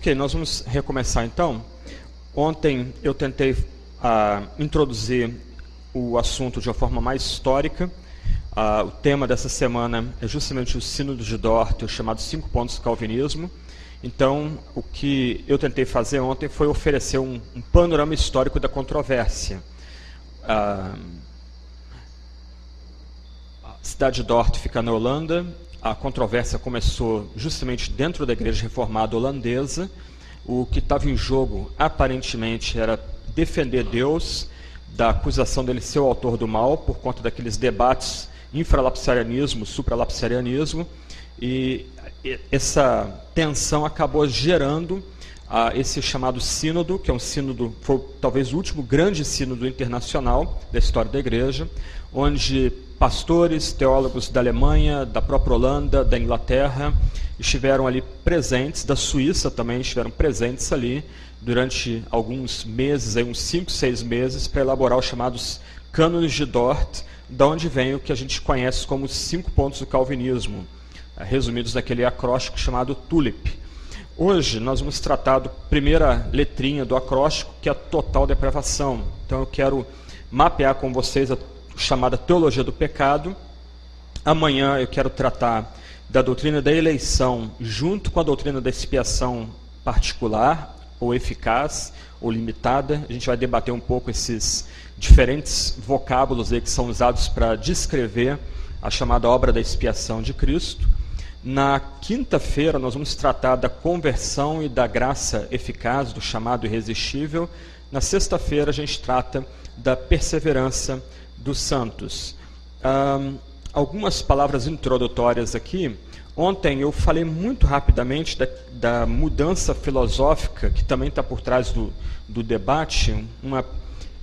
Ok, nós vamos recomeçar então. Ontem eu tentei introduzir o assunto de uma forma mais histórica. O tema dessa semana é justamente o Sínodo de Dort, os chamados 5 pontos do calvinismo. Então, o que eu tentei fazer ontem foi oferecer um panorama histórico da controvérsia. A cidade de Dort fica na Holanda. A controvérsia começou justamente dentro da Igreja Reformada Holandesa. O que estava em jogo, aparentemente, era defender Deus da acusação dele ser o autor do mal, por conta daqueles debates infralapsarianismo, supralapsarianismo, e essa tensão acabou gerando esse chamado sínodo, que é um sínodo, foi talvez o último grande sínodo internacional da história da Igreja, onde pastores, teólogos da Alemanha, da própria Holanda, da Inglaterra, estiveram ali presentes, da Suíça também estiveram presentes ali, durante alguns meses, uns 5, 6 meses, para elaborar os chamados cânones de Dort, da onde vem o que a gente conhece como os 5 pontos do calvinismo, resumidos naquele acróstico chamado TULIP. Hoje nós vamos tratar da primeira letrinha do acróstico, que é a total depravação. Então eu quero mapear com vocês a chamada teologia do pecado. Amanhã eu quero tratar da doutrina da eleição junto com a doutrina da expiação particular, ou eficaz, ou limitada. A gente vai debater um pouco esses diferentes vocábulos aí que são usados para descrever a chamada obra da expiação de Cristo. Na quinta-feira nós vamos tratar da conversão e da graça eficaz, do chamado irresistível. Na sexta-feira a gente trata da perseverança dos santos. Algumas palavras introdutórias aqui. Ontem eu falei muito rapidamente da mudança filosófica que também está por trás do debate, uma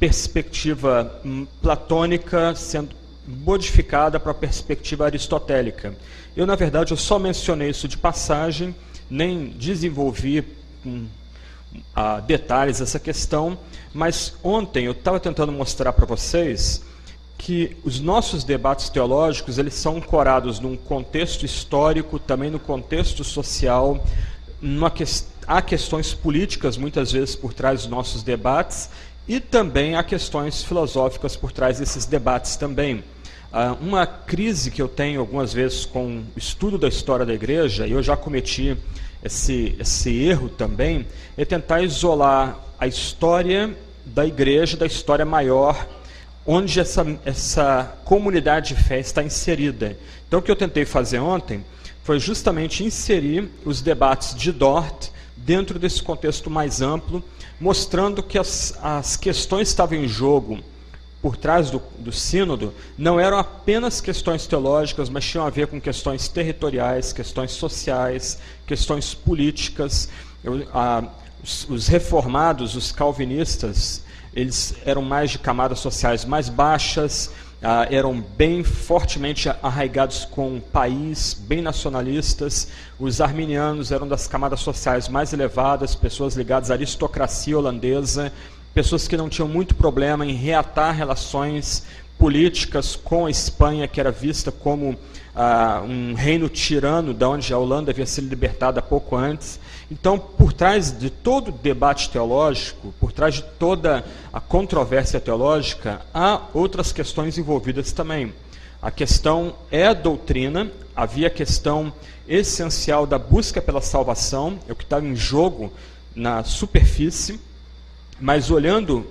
perspectiva platônica sendo modificada para a perspectiva aristotélica. Eu, na verdade, eu só mencionei isso de passagem, nem desenvolvi detalhes essa questão, mas ontem eu estava tentando mostrar para vocês que os nossos debates teológicos eles são ancorados num contexto histórico, também no contexto social. Há questões políticas, muitas vezes, por trás dos nossos debates, e também há questões filosóficas por trás desses debates também. Uma crise que eu tenho algumas vezes com o estudo da história da Igreja, e eu já cometi esse erro também, é tentar isolar a história da Igreja da história maior, onde essa comunidade de fé está inserida. Então o que eu tentei fazer ontem foi justamente inserir os debates de Dort dentro desse contexto mais amplo, mostrando que as questões que estavam em jogo por trás do sínodo não eram apenas questões teológicas, mas tinham a ver com questões territoriais, questões sociais, questões políticas. Os reformados, os calvinistas, eles eram mais de camadas sociais mais baixas, eram bem fortemente arraigados com o país, bem nacionalistas. Os arminianos eram das camadas sociais mais elevadas, pessoas ligadas à aristocracia holandesa, pessoas que não tinham muito problema em reatar relações políticas com a Espanha, que era vista como um reino tirano, da onde a Holanda havia sido libertada pouco antes. Então, por trás de todo o debate teológico, por trás de toda a controvérsia teológica, há outras questões envolvidas também. A questão é a doutrina, havia a questão essencial da busca pela salvação, é o que estava em jogo na superfície, mas olhando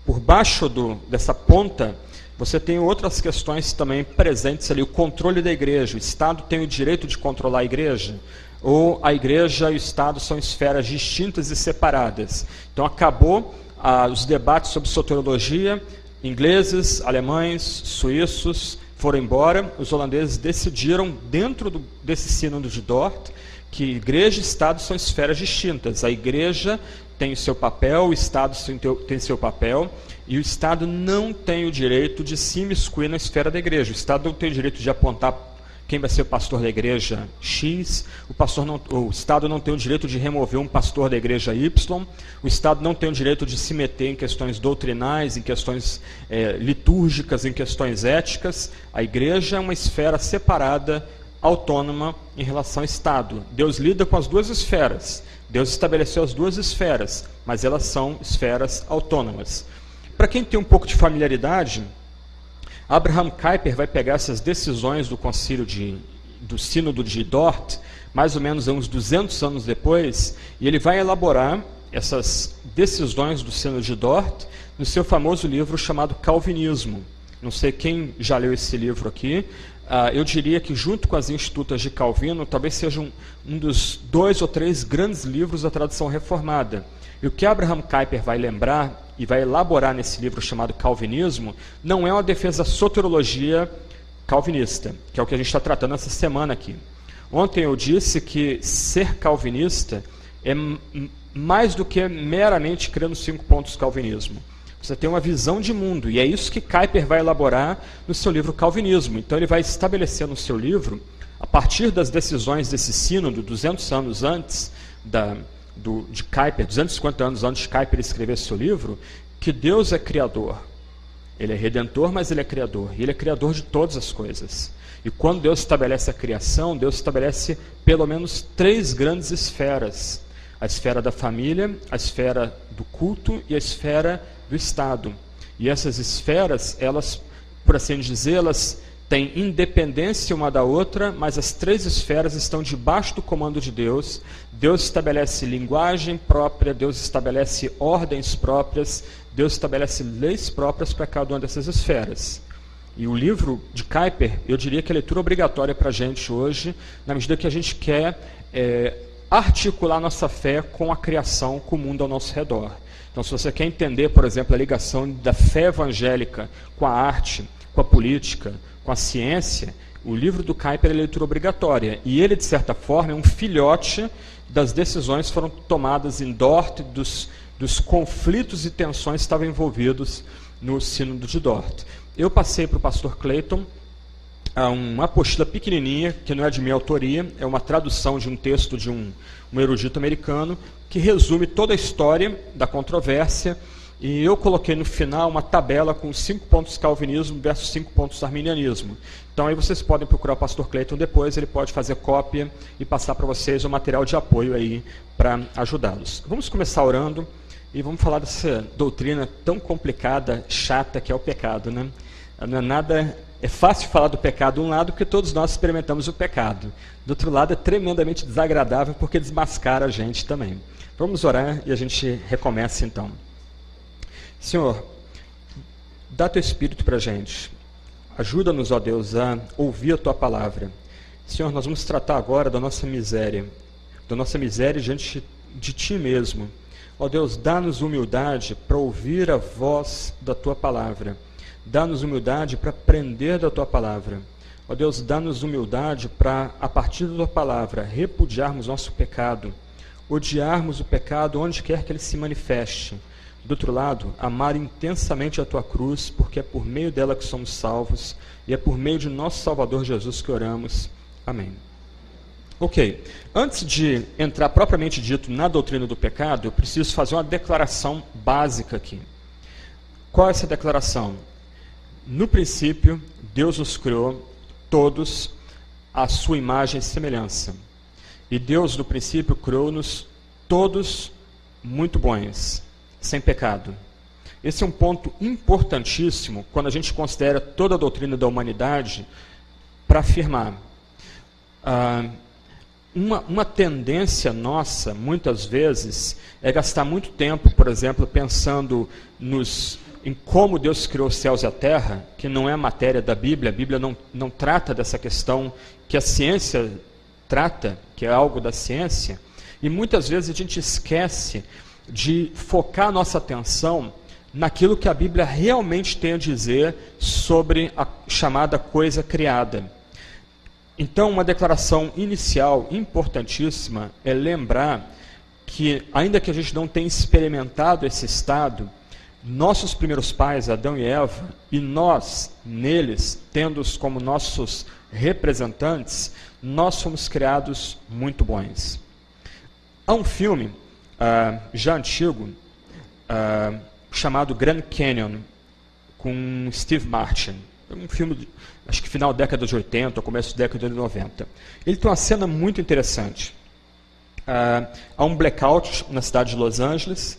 por baixo dessa ponta, você tem outras questões também presentes ali, o controle da Igreja. O Estado tem o direito de controlar a Igreja? Ou a Igreja e o Estado são esferas distintas e separadas? Então acabou os debates sobre soteriologia, ingleses, alemães, suíços foram embora, os holandeses decidiram, dentro desse sínodo de Dort, que Igreja e Estado são esferas distintas. A Igreja tem o seu papel, o Estado tem seu papel, e o Estado não tem o direito de se imiscuir na esfera da Igreja. O Estado não tem o direito de apontar quem vai ser o pastor da igreja X, o Estado não tem o direito de remover um pastor da igreja Y, o Estado não tem o direito de se meter em questões doutrinais, em questões litúrgicas, em questões éticas. A igreja é uma esfera separada, autônoma em relação ao Estado. Deus lida com as duas esferas, Deus estabeleceu as duas esferas, mas elas são esferas autônomas. Para quem tem um pouco de familiaridade, Abraham Kuyper vai pegar essas decisões do do Sínodo de Dort, mais ou menos uns 200 anos depois, e ele vai elaborar essas decisões do Sínodo de Dort no seu famoso livro chamado Calvinismo. Não sei quem já leu esse livro aqui. Eu diria que, junto com as Institutas de Calvino, talvez seja um dos 2 ou 3 grandes livros da tradição reformada. E o que Abraham Kuyper vai lembrar e vai elaborar nesse livro chamado Calvinismo não é uma defesa da soteriologia calvinista, que é o que a gente está tratando essa semana aqui. Ontem eu disse que ser calvinista é mais do que meramente crer nos 5 pontos do calvinismo. Você tem uma visão de mundo, e é isso que Kuyper vai elaborar no seu livro Calvinismo. Então ele vai estabelecer no seu livro, a partir das decisões desse sínodo, 200 anos antes de Kuyper, 250 anos antes de Kuyper escrever seu livro, que Deus é criador. Ele é redentor, mas ele é criador. E ele é criador de todas as coisas. E quando Deus estabelece a criação, Deus estabelece pelo menos 3 grandes esferas. A esfera da família, a esfera do culto e a esfera do Estado. E essas esferas, elas, por assim dizer, elas têm independência uma da outra, mas as 3 esferas estão debaixo do comando de Deus. Deus estabelece linguagem própria, Deus estabelece ordens próprias, Deus estabelece leis próprias para cada uma dessas esferas. E o livro de Kuyper, eu diria que é leitura obrigatória para a gente hoje, na medida que a gente quer articular nossa fé com a criação, com o mundo ao nosso redor. Então, se você quer entender, por exemplo, a ligação da fé evangélica com a arte, com a política, com a ciência, o livro do Kuyper é leitura obrigatória. E ele, de certa forma, é um filhote das decisões que foram tomadas em Dort, dos conflitos e tensões que estavam envolvidos no Sínodo de Dort. Eu passei para o pastor Clayton uma apostila pequenininha, que não é de minha autoria, é uma tradução de um texto de um erudito americano, que resume toda a história da controvérsia, e eu coloquei no final uma tabela com 5 pontos do calvinismo versus 5 pontos do arminianismo. Então aí vocês podem procurar o pastor Clayton depois, ele pode fazer cópia e passar para vocês o material de apoio aí para ajudá-los. Vamos começar orando e vamos falar dessa doutrina tão complicada, chata, que é o pecado, né? Não é nada... É fácil falar do pecado de um lado, porque todos nós experimentamos o pecado. Do outro lado, é tremendamente desagradável, porque desmascara a gente também. Vamos orar e a gente recomeça então. Senhor, dá Teu Espírito para a gente. Ajuda-nos, ó Deus, a ouvir a Tua palavra. Senhor, nós vamos tratar agora da nossa miséria diante de Ti mesmo. Ó Deus, dá-nos humildade para ouvir a voz da Tua palavra. Dá-nos humildade para aprender da Tua palavra. Ó Deus, dá-nos humildade para, a partir da Tua palavra, repudiarmos nosso pecado, odiarmos o pecado onde quer que ele se manifeste. Do outro lado, amar intensamente a Tua cruz, porque é por meio dela que somos salvos, e é por meio de nosso Salvador Jesus que oramos. Amém. Ok, antes de entrar propriamente dito na doutrina do pecado, eu preciso fazer uma declaração básica aqui. Qual é essa declaração? No princípio, Deus nos criou todos à sua imagem e semelhança. E Deus, no princípio, criou-nos todos muito bons, sem pecado. Esse é um ponto importantíssimo quando a gente considera toda a doutrina da humanidade para afirmar. Uma tendência nossa, muitas vezes, é gastar muito tempo, por exemplo, pensando em como Deus criou os céus e a terra, que não é a matéria da Bíblia. A Bíblia não trata dessa questão que a ciência trata, que é algo da ciência, e muitas vezes a gente esquece de focar a nossa atenção naquilo que a Bíblia realmente tem a dizer sobre a chamada coisa criada. Então, uma declaração inicial importantíssima é lembrar que, ainda que a gente não tenha experimentado esse estado, nossos primeiros pais, Adão e Eva, e nós, neles, tendo-os como nossos representantes, nós fomos criados muito bons. Há um filme já antigo, chamado Grand Canyon, com Steve Martin. É um filme, acho que final da década de 80, começo da década de 90. Ele tem uma cena muito interessante. há um blackout na cidade de Los Angeles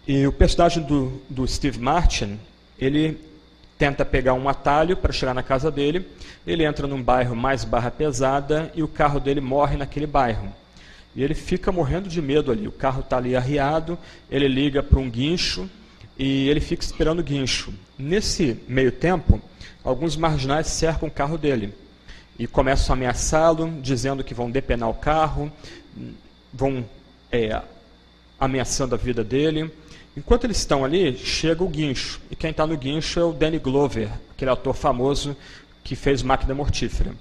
e o personagem do Steve Martin, ele tenta pegar um atalho para chegar na casa dele, ele entra num bairro mais barra pesada e o carro dele morre naquele bairro. E ele fica morrendo de medo ali, o carro está ali arriado, ele liga para um guincho e ele fica esperando o guincho. Nesse meio tempo, alguns marginais cercam o carro dele e começam a ameaçá-lo, dizendo que vão depenar o carro, vão ameaçando a vida dele. Enquanto eles estão ali, chega o guincho. E quem está no guincho é o Danny Glover, aquele ator famoso que fez Máquina Mortífera.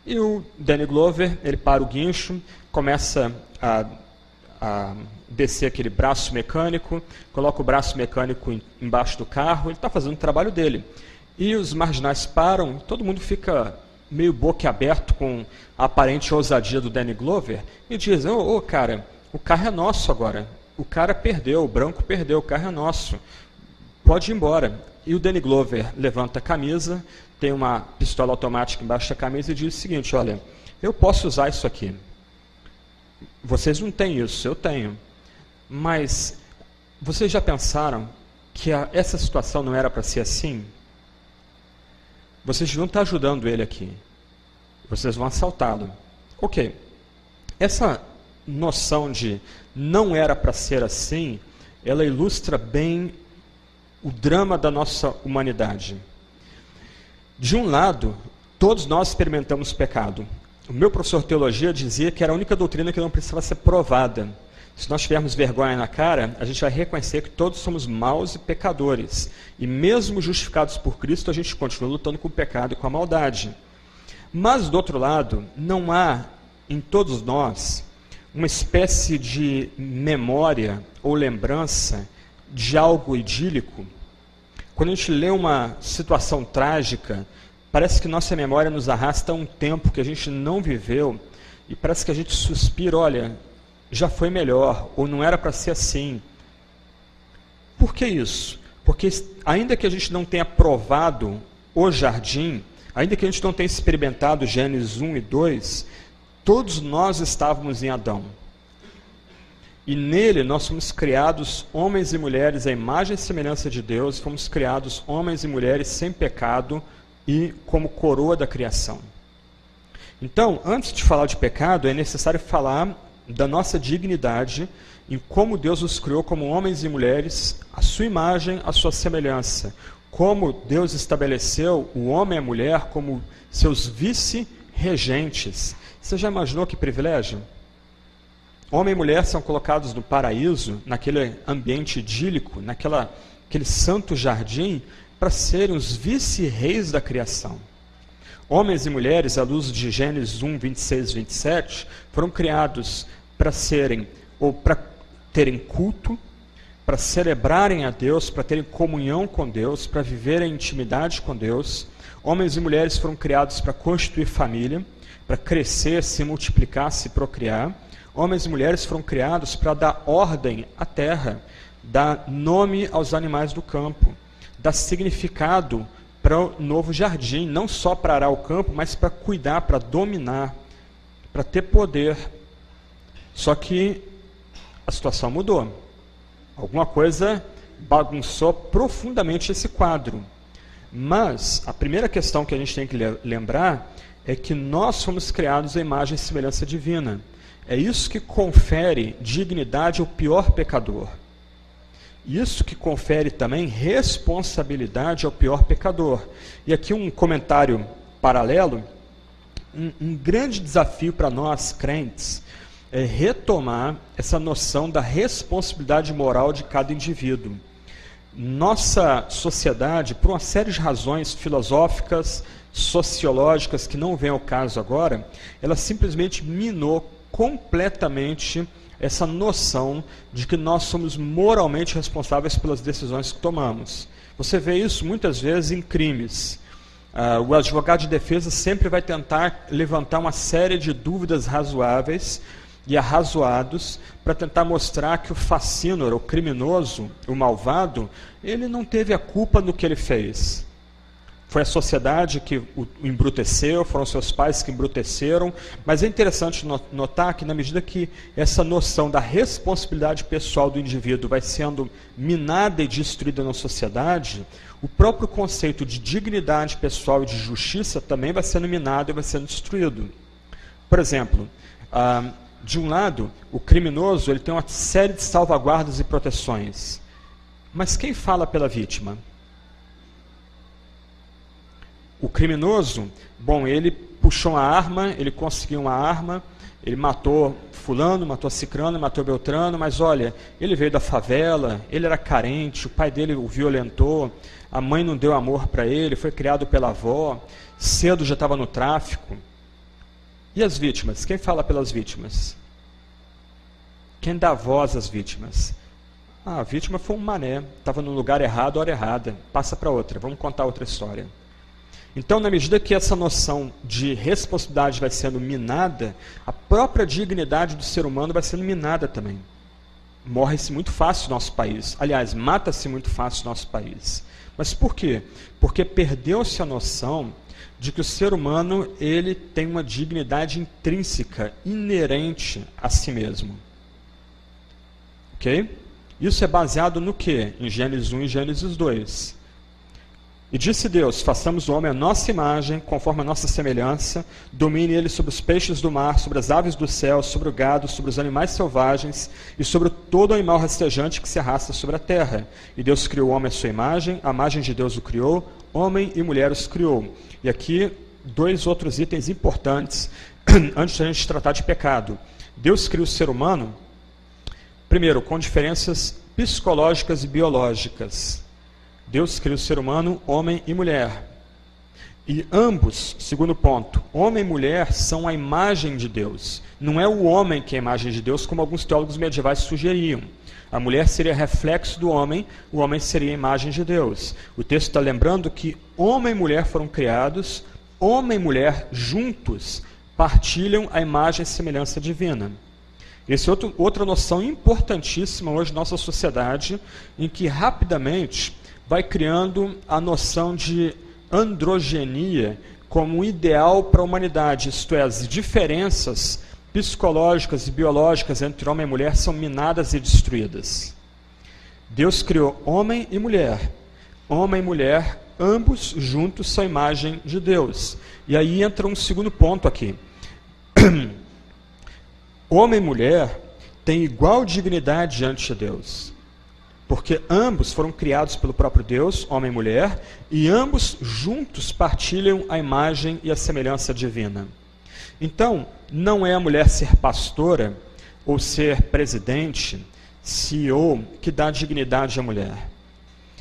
E o Danny Glover, ele para o guincho, começa a descer aquele braço mecânico, coloca o braço mecânico embaixo do carro, ele está fazendo o trabalho dele. E os marginais param, todo mundo fica meio boquiaberto com a aparente ousadia do Danny Glover e diz, cara, o carro é nosso agora. O cara perdeu, o branco perdeu, o carro é nosso. Pode ir embora. E o Danny Glover levanta a camisa, tem uma pistola automática embaixo da camisa e diz o seguinte, olha, eu posso usar isso aqui. Vocês não têm isso, eu tenho. Mas vocês já pensaram que essa situação não era para ser assim? Vocês não estão ajudando ele aqui. Vocês vão assaltá-lo. Ok. Essa noção de não era para ser assim, ela ilustra bem o drama da nossa humanidade. De um lado, todos nós experimentamos pecado. O meu professor de teologia dizia que era a única doutrina que não precisava ser provada. Se nós tivermos vergonha na cara, a gente vai reconhecer que todos somos maus e pecadores. E mesmo justificados por Cristo, a gente continua lutando com o pecado e com a maldade. Mas, do outro lado, não há em todos nós uma espécie de memória ou lembrança de algo idílico. Quando a gente lê uma situação trágica, parece que nossa memória nos arrasta a um tempo que a gente não viveu e parece que a gente suspira, olha, já foi melhor, ou não era para ser assim. Por que isso? Porque ainda que a gente não tenha provado o jardim, ainda que a gente não tenha experimentado Gênesis 1 e 2, todos nós estávamos em Adão. E nele nós fomos criados homens e mulheres à imagem e semelhança de Deus, fomos criados homens e mulheres sem pecado e como coroa da criação. Então, antes de falar de pecado, é necessário falar da nossa dignidade em como Deus os criou como homens e mulheres, a sua imagem, a sua semelhança. Como Deus estabeleceu o homem e a mulher como seus vice-regentes. Você já imaginou que privilégio? Homem e mulher são colocados no paraíso, naquele ambiente idílico, naquele santo jardim, para serem os vice-reis da criação. Homens e mulheres, à luz de Gênesis 1, 26 e 27, foram criados para serem, ou para terem culto, para celebrarem a Deus, para terem comunhão com Deus, para viverem intimidade com Deus. Homens e mulheres foram criados para constituir família, para crescer, se multiplicar, se procriar. Homens e mulheres foram criados para dar ordem à terra, dar nome aos animais do campo, dar significado para o novo jardim, não só para arar o campo, mas para cuidar, para dominar, para ter poder. Só que a situação mudou. Alguma coisa bagunçou profundamente esse quadro. Mas a primeira questão que a gente tem que lembrar é que nós fomos criados à imagem e semelhança divina. É isso que confere dignidade ao pior pecador. Isso que confere também responsabilidade ao pior pecador. E aqui um comentário paralelo, um grande desafio para nós crentes é retomar essa noção da responsabilidade moral de cada indivíduo. Nossa sociedade, por uma série de razões filosóficas, sociológicas, que não vem ao caso agora, ela simplesmente minou completamente essa noção de que nós somos moralmente responsáveis pelas decisões que tomamos. Você vê isso muitas vezes em crimes. O advogado de defesa sempre vai tentar levantar uma série de dúvidas razoáveis e arrazoados para tentar mostrar que o facínora, o criminoso, o malvado, ele não teve a culpa no que ele fez. Foi a sociedade que o embruteceu, foram seus pais que embruteceram, mas é interessante notar que, na medida que essa noção da responsabilidade pessoal do indivíduo vai sendo minada e destruída na sociedade, o próprio conceito de dignidade pessoal e de justiça também vai sendo minado e vai sendo destruído. Por exemplo, de um lado, o criminoso ele tem uma série de salvaguardas e proteções, mas quem fala pela vítima? O criminoso, bom, ele puxou uma arma, ele conseguiu uma arma, ele matou fulano, matou cicrano, matou beltrano, mas olha, ele veio da favela, ele era carente, o pai dele o violentou, a mãe não deu amor para ele, foi criado pela avó, cedo já estava no tráfico. E as vítimas? Quem fala pelas vítimas? Quem dá voz às vítimas? A vítima foi um mané, estava no lugar errado, hora errada, passa para outra, vamos contar outra história. Então, na medida que essa noção de responsabilidade vai sendo minada, a própria dignidade do ser humano vai sendo minada também. Morre-se muito fácil no nosso país. Aliás, mata-se muito fácil no nosso país. Mas por quê? Porque perdeu-se a noção de que o ser humano ele tem uma dignidade intrínseca, inerente a si mesmo. Ok? Isso é baseado no quê? Em Gênesis 1 e Gênesis 2. E disse Deus, façamos o homem à nossa imagem, conforme a nossa semelhança, domine ele sobre os peixes do mar, sobre as aves do céu, sobre o gado, sobre os animais selvagens e sobre todo animal rastejante que se arrasta sobre a terra. E Deus criou o homem à sua imagem, a imagem de Deus o criou, homem e mulher os criou. E aqui, dois outros itens importantes, antes de a gente tratar de pecado. Deus criou o ser humano, primeiro, com diferenças psicológicas e biológicas. Deus criou o ser humano, homem e mulher. E ambos, segundo ponto, homem e mulher são a imagem de Deus. Não é o homem que é a imagem de Deus, como alguns teólogos medievais sugeriam. A mulher seria reflexo do homem, o homem seria a imagem de Deus. O texto está lembrando que homem e mulher foram criados, homem e mulher juntos partilham a imagem e semelhança divina. Essa é outra noção importantíssima hoje na nossa sociedade, em que rapidamente vai criando a noção de androgenia como um ideal para a humanidade, isto é, as diferenças psicológicas e biológicas entre homem e mulher são minadas e destruídas. Deus criou homem e mulher, ambos juntos são a imagem de Deus. E aí entra um segundo ponto aqui. Homem e mulher têm igual dignidade diante de Deus. Porque ambos foram criados pelo próprio Deus, homem e mulher, e ambos juntos partilham a imagem e a semelhança divina. Então, não é a mulher ser pastora ou ser presidente, CEO, que dá dignidade à mulher.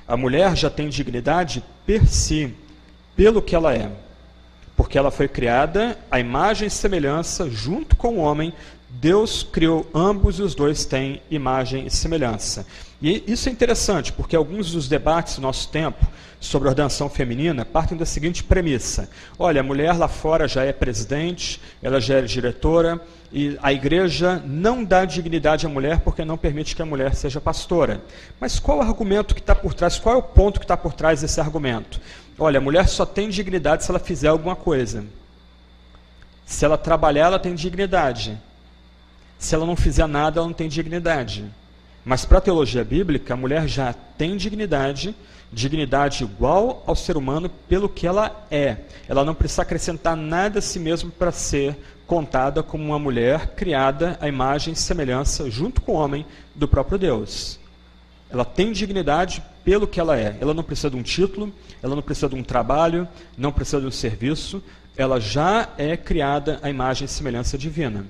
A mulher já tem dignidade per si, pelo que ela é. Porque ela foi criada à imagem e semelhança junto com o homem. Deus criou ambos e os dois têm imagem e semelhança. E isso é interessante, porque alguns dos debates do nosso tempo sobre a ordenação feminina partem da seguinte premissa. Olha, a mulher lá fora já é presidente, ela já é diretora, e a igreja não dá dignidade à mulher porque não permite que a mulher seja pastora. Mas qual o argumento que está por trás, qual é o ponto que está por trás desse argumento? Olha, a mulher só tem dignidade se ela fizer alguma coisa. Se ela trabalhar, ela tem dignidade. Se ela não fizer nada, ela não tem dignidade. Mas para a teologia bíblica, a mulher já tem dignidade igual ao ser humano pelo que ela é. Ela não precisa acrescentar nada a si mesma para ser contada como uma mulher criada à imagem e semelhança, junto com o homem, do próprio Deus. Ela tem dignidade pelo que ela é. Ela não precisa de um título, ela não precisa de um trabalho, não precisa de um serviço. Ela já é criada à imagem e semelhança divina.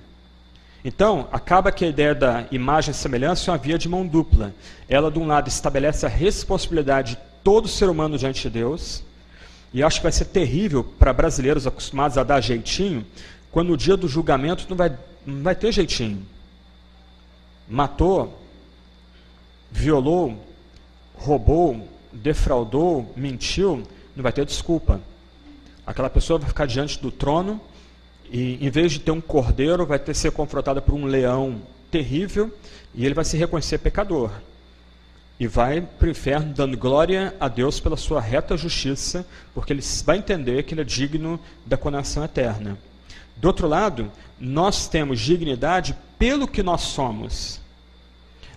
Então, acaba que a ideia da imagem e semelhança é uma via de mão dupla. Ela, de um lado, estabelece a responsabilidade de todo ser humano diante de Deus, e acho que vai ser terrível para brasileiros acostumados a dar jeitinho, quando no dia do julgamento não vai ter jeitinho. Matou, violou, roubou, defraudou, mentiu, não vai ter desculpa. Aquela pessoa vai ficar diante do trono, e em vez de ter um cordeiro, vai ser confrontada por um leão terrível, e ele vai se reconhecer pecador. e vai para o inferno dando glória a Deus pela sua reta justiça, porque ele vai entender que ele é digno da condenação eterna. Do outro lado, nós temos dignidade pelo que nós somos.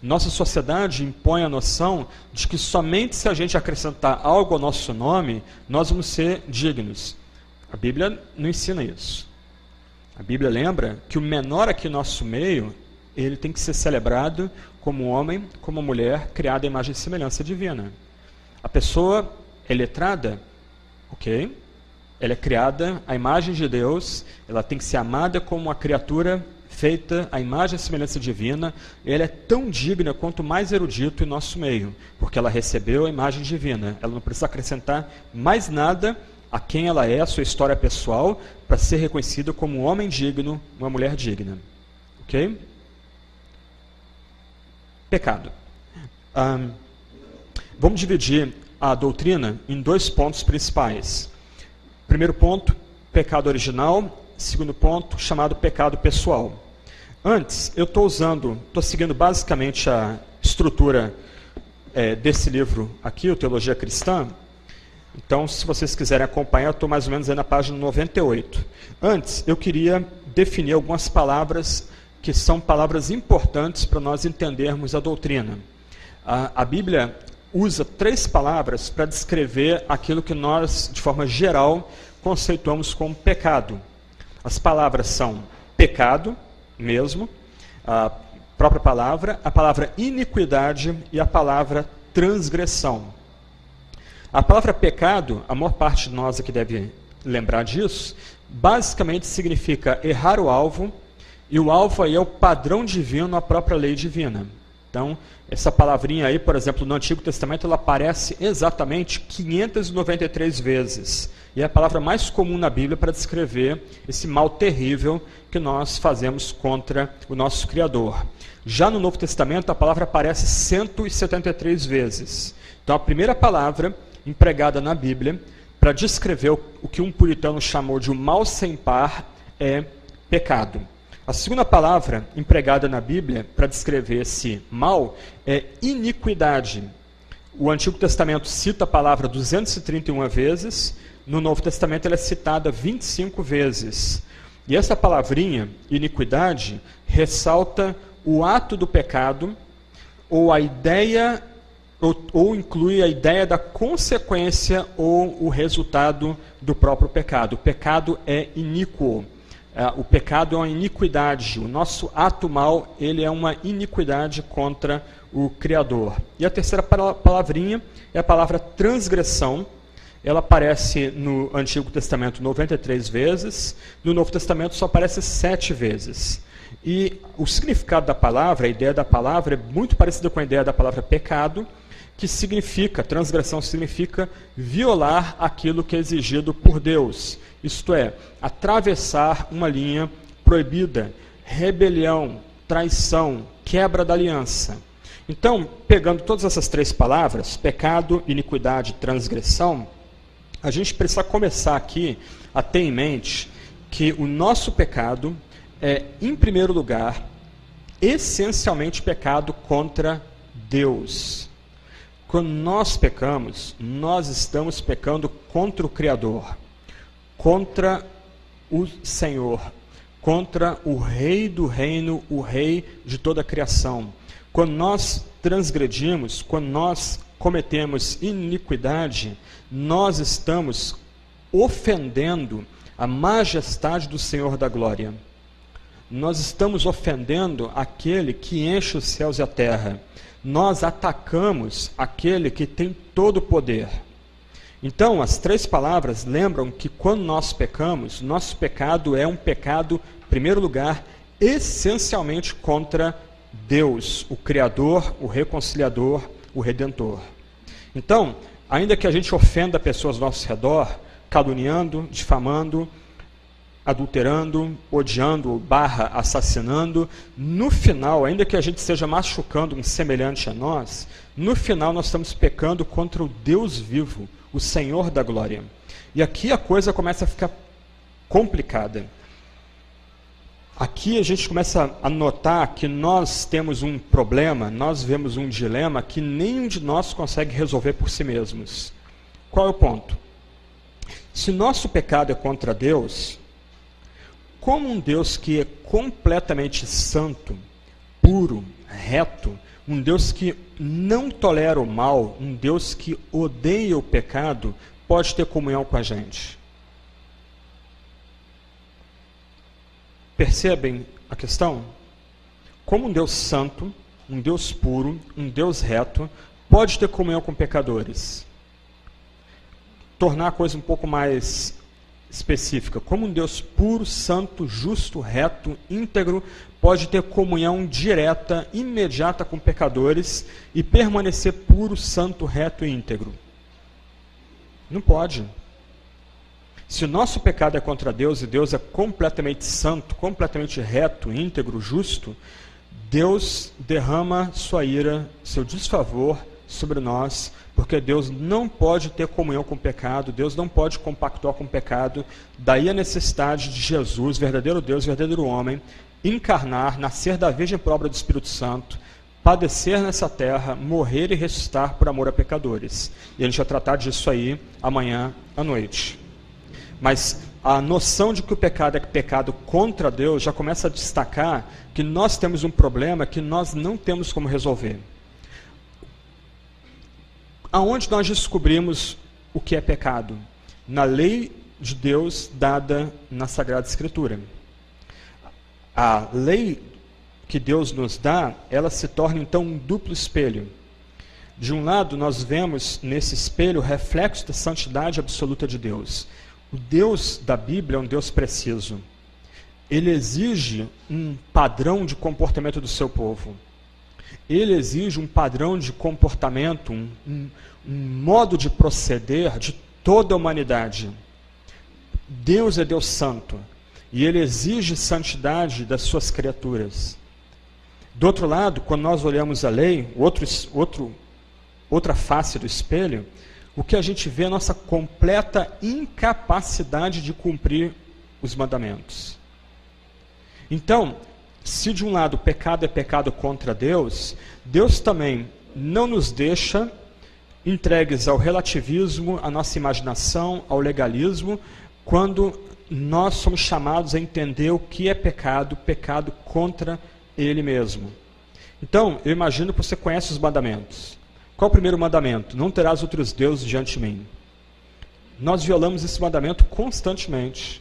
Nossa sociedade impõe a noção de que somente se a gente acrescentar algo ao nosso nome, nós vamos ser dignos. A Bíblia não ensina isso. A Bíblia lembra que o menor aqui no nosso meio, ele tem que ser celebrado como homem, como mulher, criada à imagem e semelhança divina. A pessoa é letrada, ok? Ela é criada à imagem de Deus, ela tem que ser amada como uma criatura feita à imagem e semelhança divina, e ela é tão digna quanto mais erudito em nosso meio, porque ela recebeu a imagem divina. Ela não precisa acrescentar mais nada a quem ela é, a sua história pessoal, para ser reconhecida como um homem digno, uma mulher digna. Ok? Pecado. Vamos dividir a doutrina em 2 pontos principais. Primeiro ponto, pecado original. Segundo ponto, chamado pecado pessoal. Antes, eu estou seguindo basicamente a estrutura desse livro aqui, o Teologia Cristã. Então, se vocês quiserem acompanhar, eu estou mais ou menos aí na página 98. Antes, eu queria definir algumas palavras que são palavras importantes para nós entendermos a doutrina. A Bíblia usa 3 palavras para descrever aquilo que nós, de forma geral, conceituamos como pecado. As palavras são pecado, mesmo, a própria palavra, a palavra iniquidade e a palavra transgressão. A palavra pecado, a maior parte de nós aqui deve lembrar disso, basicamente significa errar o alvo, e o alvo aí é o padrão divino, a própria lei divina. Então, essa palavrinha aí, por exemplo, no Antigo Testamento, ela aparece exatamente 593 vezes. E é a palavra mais comum na Bíblia para descrever esse mal terrível que nós fazemos contra o nosso Criador. Já no Novo Testamento, a palavra aparece 173 vezes. Então, a primeira palavra empregada na Bíblia para descrever o que um puritano chamou de um mal sem par é pecado. A segunda palavra empregada na Bíblia para descrever esse mal é iniquidade. O Antigo Testamento cita a palavra 231 vezes, no Novo Testamento ela é citada 25 vezes. E essa palavrinha, iniquidade, ressalta o ato do pecado, ou a ideia, ou inclui a ideia da consequência ou o resultado do próprio pecado. O pecado é iníquo. O pecado é uma iniquidade. O nosso ato mal, ele é uma iniquidade contra o Criador. E a terceira palavrinha é a palavra transgressão. Ela aparece no Antigo Testamento 93 vezes, no Novo Testamento só aparece 7 vezes. E o significado da palavra, a ideia da palavra, é muito parecida com a ideia da palavra pecado, que significa, transgressão significa violar aquilo que é exigido por Deus. Isto é, atravessar uma linha proibida, rebelião, traição, quebra da aliança. Então, pegando todas essas 3 palavras, pecado, iniquidade, transgressão, a gente precisa começar aqui a ter em mente que o nosso pecado é, em primeiro lugar, essencialmente pecado contra Deus. Quando nós pecamos, nós estamos pecando contra o Criador, contra o Senhor, contra o Rei do reino, o Rei de toda a criação. Quando nós transgredimos, quando nós cometemos iniquidade, nós estamos ofendendo a majestade do Senhor da glória. Nós estamos ofendendo aquele que enche os céus e a terra. Nós atacamos aquele que tem todo o poder. Então, as 3 palavras lembram que quando nós pecamos, nosso pecado é um pecado, em primeiro lugar, essencialmente contra Deus, o Criador, o Reconciliador, o Redentor. Então, ainda que a gente ofenda pessoas ao nosso redor, caluniando, difamando, adulterando, odiando, assassinando, no final, ainda que a gente esteja machucando um semelhante a nós, no final nós estamos pecando contra o Deus vivo, o Senhor da glória. E aqui a coisa começa a ficar complicada. Aqui a gente começa a notar que nós temos um problema, nós vemos um dilema que nenhum de nós consegue resolver por si mesmos. Qual é o ponto? Se nosso pecado é contra Deus, como um Deus que é completamente santo, puro, reto, um Deus que não tolera o mal, um Deus que odeia o pecado, pode ter comunhão com a gente? Percebem a questão? Como um Deus santo, um Deus puro, um Deus reto, pode ter comunhão com pecadores? Tornar a coisa um pouco mais específica. Como um Deus puro, santo, justo, reto, íntegro, pode ter comunhão direta, imediata com pecadores e permanecer puro, santo, reto e íntegro? Não pode. Se o nosso pecado é contra Deus e Deus é completamente santo, completamente reto, íntegro, justo, Deus derrama sua ira, seu desfavor sobre nós, porque Deus não pode ter comunhão com o pecado, Deus não pode compactuar com o pecado. Daí a necessidade de Jesus, verdadeiro Deus, verdadeiro homem, encarnar, nascer da Virgem por obra do Espírito Santo, padecer nessa terra, morrer e ressuscitar por amor a pecadores. E a gente vai tratar disso aí amanhã à noite. Mas a noção de que o pecado é pecado contra Deus já começa a destacar que nós temos um problema que nós não temos como resolver. Aonde nós descobrimos o que é pecado? Na lei de Deus dada na Sagrada Escritura. A lei que Deus nos dá, ela se torna então um duplo espelho. De um lado, nós vemos nesse espelho o reflexo da santidade absoluta de Deus. O Deus da Bíblia é um Deus preciso. Ele exige um padrão de comportamento do seu povo. Ele exige um padrão de comportamento, um modo de proceder de toda a humanidade. Deus é Deus santo e Ele exige santidade das suas criaturas. Do outro lado, quando nós olhamos a lei, outra face do espelho, o que a gente vê é a nossa completa incapacidade de cumprir os mandamentos. Então, se de um lado o pecado é pecado contra Deus, Deus também não nos deixa entregues ao relativismo, à nossa imaginação, ao legalismo, quando nós somos chamados a entender o que é pecado, pecado contra Ele mesmo. Então, eu imagino que você conhece os mandamentos. Qual o primeiro mandamento? Não terás outros deuses diante de mim. Nós violamos esse mandamento constantemente.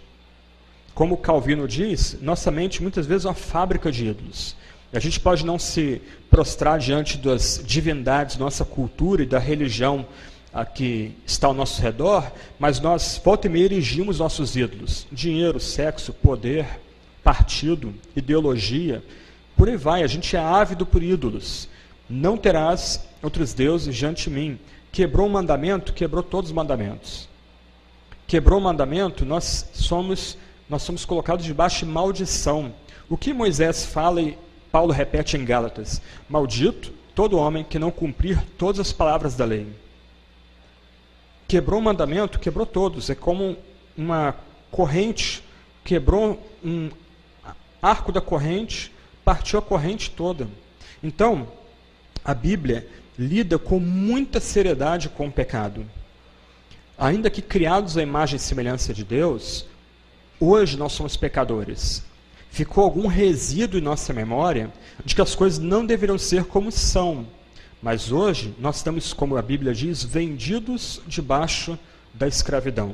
Como Calvino diz, nossa mente muitas vezes é uma fábrica de ídolos. A gente pode não se prostrar diante das divindades da nossa cultura e da religião que está ao nosso redor, mas nós, volta e meia, erigimos nossos ídolos. Dinheiro, sexo, poder, partido, ideologia, por aí vai. A gente é ávido por ídolos. Não terás outros deuses diante de mim. Quebrou um mandamento, quebrou todos os mandamentos. Quebrou o mandamento, nós somos colocados debaixo de maldição. O que Moisés fala e Paulo repete em Gálatas: maldito todo homem que não cumprir todas as palavras da lei. Quebrou o mandamento, quebrou todos. É como uma corrente, quebrou um arco da corrente, partiu a corrente toda. Então, a Bíblia lida com muita seriedade com o pecado. Ainda que criados à imagem e semelhança de Deus, hoje nós somos pecadores. Ficou algum resíduo em nossa memória de que as coisas não deveriam ser como são. Mas hoje nós estamos, como a Bíblia diz, vendidos debaixo da escravidão.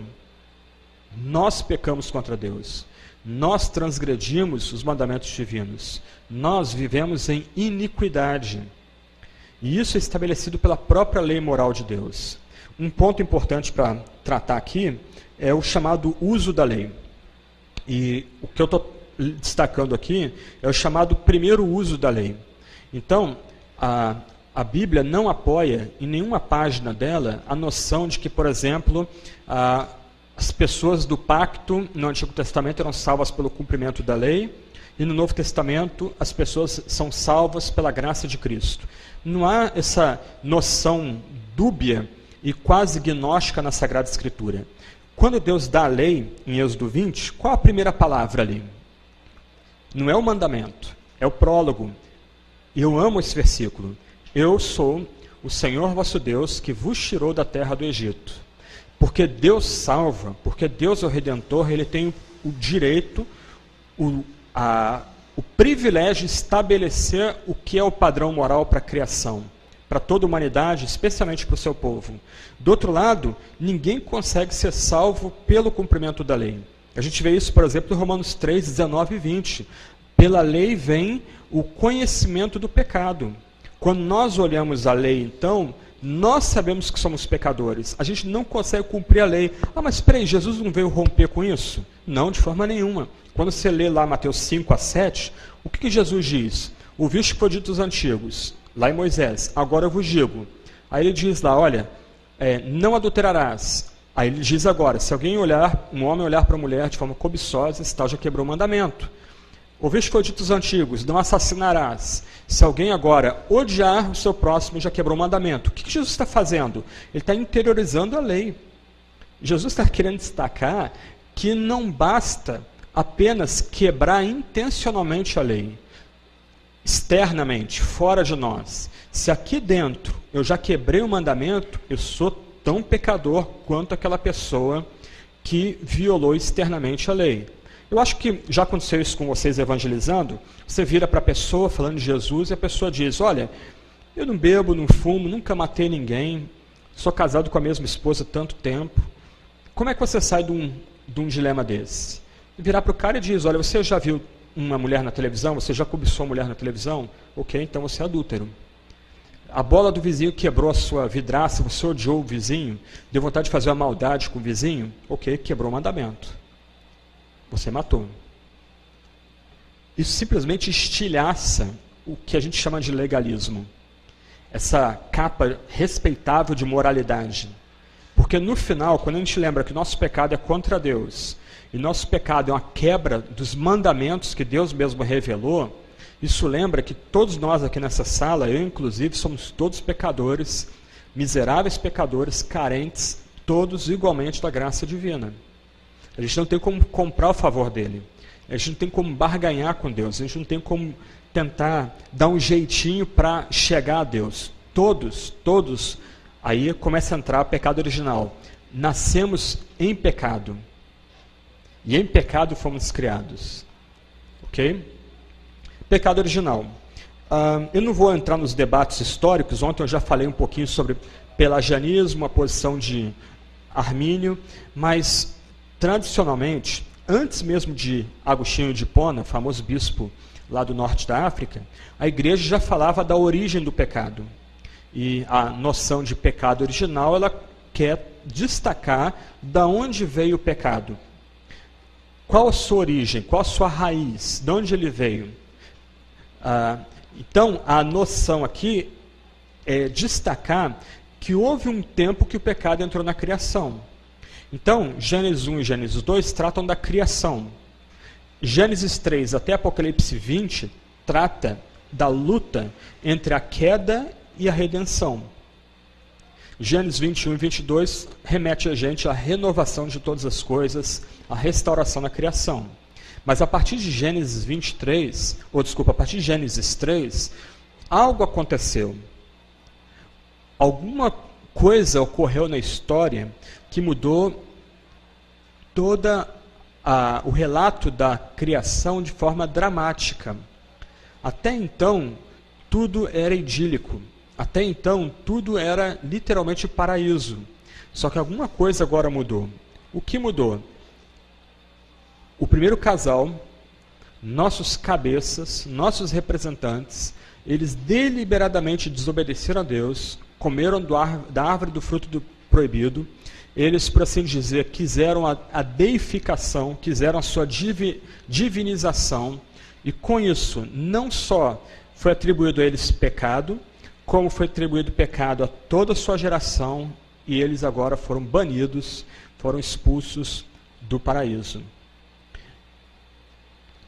Nós pecamos contra Deus. Nós transgredimos os mandamentos divinos. Nós vivemos em iniquidade. E isso é estabelecido pela própria lei moral de Deus. Um ponto importante para tratar aqui é o chamado uso da lei. E o que eu estou destacando aqui é o chamado primeiro uso da lei. Então, a Bíblia não apoia em nenhuma página dela a noção de que, por exemplo, as pessoas do pacto no Antigo Testamento eram salvas pelo cumprimento da lei, e no Novo Testamento as pessoas são salvas pela graça de Cristo. Não há essa noção dúbia e quase gnóstica na Sagrada Escritura. Quando Deus dá a lei, em Êxodo 20, qual a primeira palavra ali? Não é o mandamento, é o prólogo. Eu amo esse versículo. Eu sou o Senhor vosso Deus que vos tirou da terra do Egito. Porque Deus salva, porque Deus é o Redentor, Ele tem o direito, o privilégio de estabelecer o que é o padrão moral para a criação, para toda a humanidade, especialmente para o seu povo. Do outro lado, ninguém consegue ser salvo pelo cumprimento da lei. A gente vê isso, por exemplo, em Romanos 3, 19 e 20. Pela lei vem o conhecimento do pecado. Quando nós olhamos a lei, então, nós sabemos que somos pecadores. A gente não consegue cumprir a lei. Ah, mas espera aí, Jesus não veio romper com isso? Não, de forma nenhuma. Quando você lê lá Mateus 5 a 7, o que Jesus diz? Ouviste que foi dito aos antigos, lá em Moisés, agora eu vos digo. Aí ele diz lá, olha, não adulterarás. Aí ele diz agora, se alguém olhar, um homem olhar para a mulher de forma cobiçosa, esse tal já quebrou o mandamento. Ouviste que foi dito aos antigos, não assassinarás. Se alguém agora odiar o seu próximo, já quebrou o mandamento. O que Jesus está fazendo? Ele está interiorizando a lei. Jesus está querendo destacar que não basta apenas quebrar intencionalmente a lei, externamente, fora de nós. Se aqui dentro eu já quebrei o mandamento, eu sou tão pecador quanto aquela pessoa que violou externamente a lei. Eu acho que já aconteceu isso com vocês evangelizando. Você vira para a pessoa falando de Jesus e a pessoa diz, olha, eu não bebo, não fumo, nunca matei ninguém, sou casado com a mesma esposa há tanto tempo. Como é que você sai de um dilema desse? Virar para o cara e diz, olha, você já viu uma mulher na televisão? Você já cobiçou uma mulher na televisão? Ok, então você é adúltero. A bola do vizinho quebrou a sua vidraça, você odiou o vizinho, deu vontade de fazer uma maldade com o vizinho? Ok, quebrou o mandamento. Você matou. Isso simplesmente estilhaça o que a gente chama de legalismo. Essa capa respeitável de moralidade. Porque no final, quando a gente lembra que nosso pecado é contra Deus, e nosso pecado é uma quebra dos mandamentos que Deus mesmo revelou, isso lembra que todos nós aqui nessa sala, eu inclusive, somos todos pecadores, miseráveis pecadores, carentes, todos igualmente da graça divina. A gente não tem como comprar o favor dele. A gente não tem como barganhar com Deus. A gente não tem como tentar dar um jeitinho para chegar a Deus. Todos, aí começa a entrar o pecado original. Nascemos em pecado. E em pecado fomos criados. Ok? Pecado original. Eu não vou entrar nos debates históricos. Ontem eu já falei um pouquinho sobre pelagianismo, a posição de Armínio, mas tradicionalmente, antes mesmo de Agostinho de Hipona, famoso bispo lá do norte da África, a igreja já falava da origem do pecado. E a noção de pecado original, ela quer destacar da onde veio o pecado. Qual a sua origem? Qual a sua raiz? De onde ele veio? Então, a noção aqui é destacar que houve um tempo que o pecado entrou na criação. Então, Gênesis 1 e Gênesis 2 tratam da criação. Gênesis 3 até Apocalipse 20 trata da luta entre a queda e a redenção. Gênesis 21 e 22 remete a gente à renovação de todas as coisas, à restauração da criação. Mas a partir de Gênesis 23, a partir de Gênesis 3, algo aconteceu. Alguma coisa ocorreu na história que mudou todo o relato da criação de forma dramática. Até então, tudo era idílico. Até então, tudo era literalmente paraíso. Só que alguma coisa agora mudou. O que mudou? O primeiro casal, nossos cabeças, nossos representantes, eles deliberadamente desobedeceram a Deus, comeram da árvore do fruto do proibido. Eles, por assim dizer, quiseram a deificação, quiseram a sua divinização, e com isso, não só foi atribuído a eles pecado, como foi atribuído pecado a toda a sua geração, e eles agora foram banidos, foram expulsos do paraíso.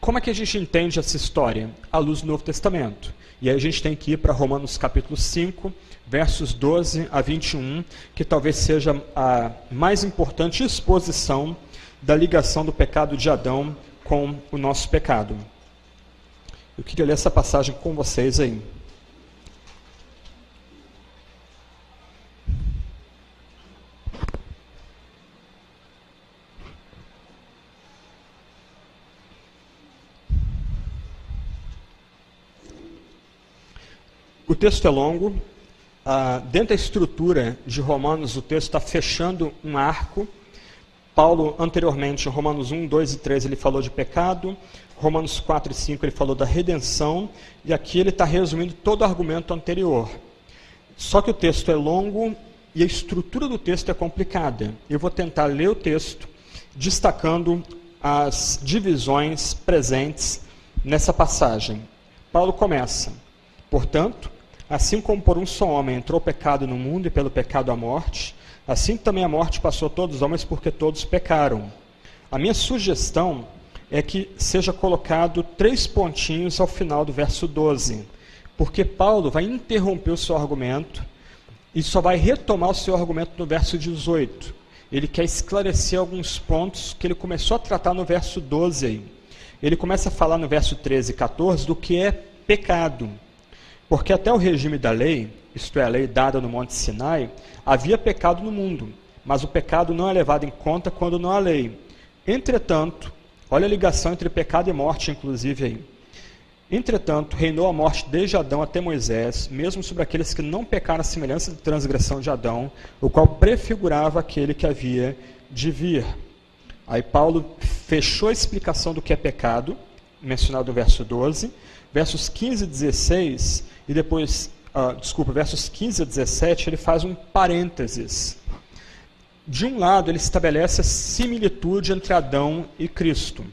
Como é que a gente entende essa história? À luz do Novo Testamento. E aí a gente tem que ir para Romanos capítulo 5, versos 12 a 21, que talvez seja a mais importante exposição da ligação do pecado de Adão com o nosso pecado. Eu queria ler essa passagem com vocês aí. O texto é longo. Dentro da estrutura de Romanos, o texto está fechando um arco. Paulo, anteriormente, em Romanos 1, 2 e 3, ele falou de pecado. Romanos 4 e 5, ele falou da redenção. E aqui ele está resumindo todo o argumento anterior. Só que o texto é longo e a estrutura do texto é complicada. Eu vou tentar ler o texto, destacando as divisões presentes nessa passagem. Paulo começa: portanto, assim como por um só homem entrou o pecado no mundo e pelo pecado a morte, assim também a morte passou a todos os homens porque todos pecaram. A minha sugestão é que seja colocado 3 pontinhos ao final do verso 12, porque Paulo vai interromper o seu argumento e só vai retomar o seu argumento no verso 18. Ele quer esclarecer alguns pontos que ele começou a tratar no verso 12 aí. Ele começa a falar no verso 13 e 14 do que é pecado. Porque até o regime da lei, isto é, a lei dada no Monte Sinai, havia pecado no mundo, mas o pecado não é levado em conta quando não há lei. Entretanto, olha a ligação entre pecado e morte, inclusive aí. Entretanto, reinou a morte desde Adão até Moisés, mesmo sobre aqueles que não pecaram à semelhança da transgressão de Adão, o qual prefigurava aquele que havia de vir. Aí Paulo fechou a explicação do que é pecado, mencionado no verso 12, versos 15 e 16, e depois, versos 15 a 17, ele faz um parênteses. De um lado, ele estabelece a similitude entre Adão e Cristo.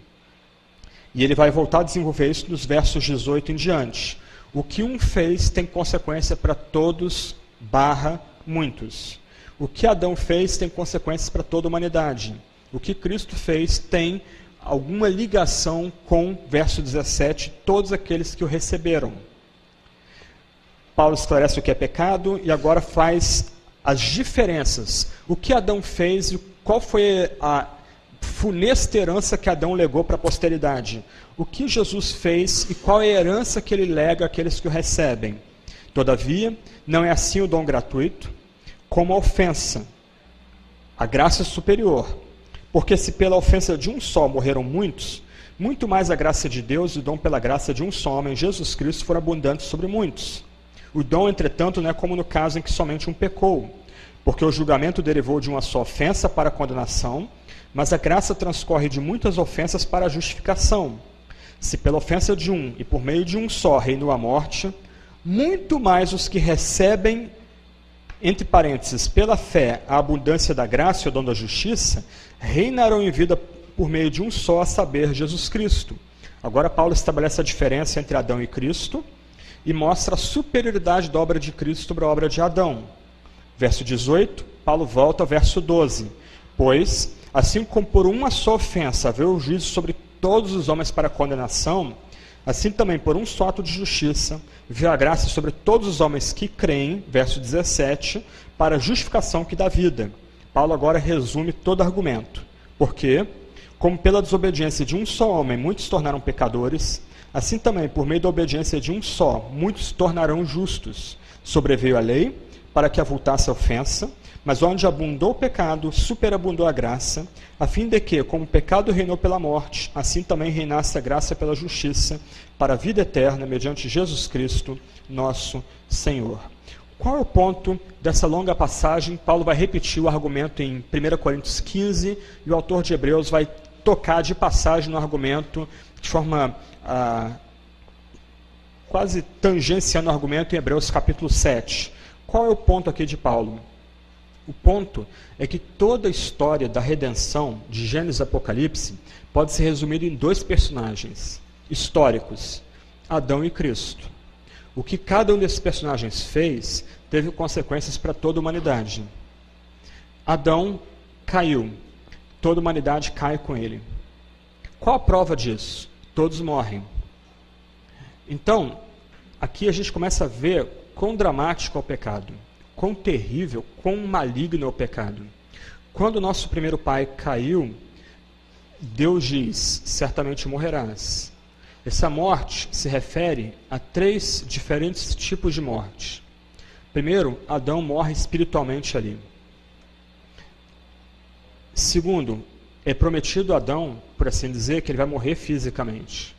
E ele vai voltar a desenvolver isso nos versos 18 em diante. O que um fez tem consequência para todos, muitos. O que Adão fez tem consequências para toda a humanidade. O que Cristo fez tem alguma ligação com, verso 17, todos aqueles que o receberam. Paulo esclarece o que é pecado e agora faz as diferenças. O que Adão fez e qual foi a funesta herança que Adão legou para a posteridade. O que Jesus fez e qual é a herança que ele lega àqueles que o recebem. Todavia, não é assim o dom gratuito, como a ofensa. A graça é superior. Porque se pela ofensa de um só morreram muitos, muito mais a graça de Deus e o dom pela graça de um só homem, Jesus Cristo, foram abundantes sobre muitos. O dom, entretanto, não é como no caso em que somente um pecou, porque o julgamento derivou de uma só ofensa para a condenação, mas a graça transcorre de muitas ofensas para a justificação. Se pela ofensa de um e por meio de um só reinou a morte, muito mais os que recebem, entre parênteses, pela fé, a abundância da graça e o dom da justiça, reinarão em vida por meio de um só, a saber, Jesus Cristo. Agora Paulo estabelece a diferença entre Adão e Cristo e mostra a superioridade da obra de Cristo sobre a obra de Adão. Verso 18, Paulo volta ao verso 12. Pois, assim como por uma só ofensa veio o juízo sobre todos os homens para condenação, assim também por um só ato de justiça veio a graça sobre todos os homens que creem, verso 17, para a justificação que dá vida. Paulo agora resume todo argumento. Porque, como pela desobediência de um só homem muitos se tornaram pecadores, assim também por meio da obediência de um só muitos se tornarão justos. Sobreveio a lei para que avultasse a ofensa, mas onde abundou o pecado, superabundou a graça, a fim de que, como o pecado reinou pela morte, assim também reinasse a graça pela justiça, para a vida eterna, mediante Jesus Cristo, nosso Senhor. Qual é o ponto dessa longa passagem? Paulo vai repetir o argumento em 1 Coríntios 15, e o autor de Hebreus vai tocar de passagem no argumento, de forma quase tangenciando o argumento em Hebreus capítulo 7. Qual é o ponto aqui de Paulo? O ponto é que toda a história da redenção, de Gênesis e Apocalipse, pode ser resumida em 2 personagens históricos, Adão e Cristo. O que cada um desses personagens fez teve consequências para toda a humanidade. Adão caiu, toda a humanidade cai com ele. Qual a prova disso? Todos morrem. Então, aqui a gente começa a ver quão dramático é o pecado, quão terrível, quão maligno é o pecado. Quando o nosso primeiro pai caiu, Deus diz, certamente morrerás. Essa morte se refere a 3 diferentes tipos de morte. Primeiro, Adão morre espiritualmente ali. Segundo, é prometido a Adão, por assim dizer, que ele vai morrer fisicamente.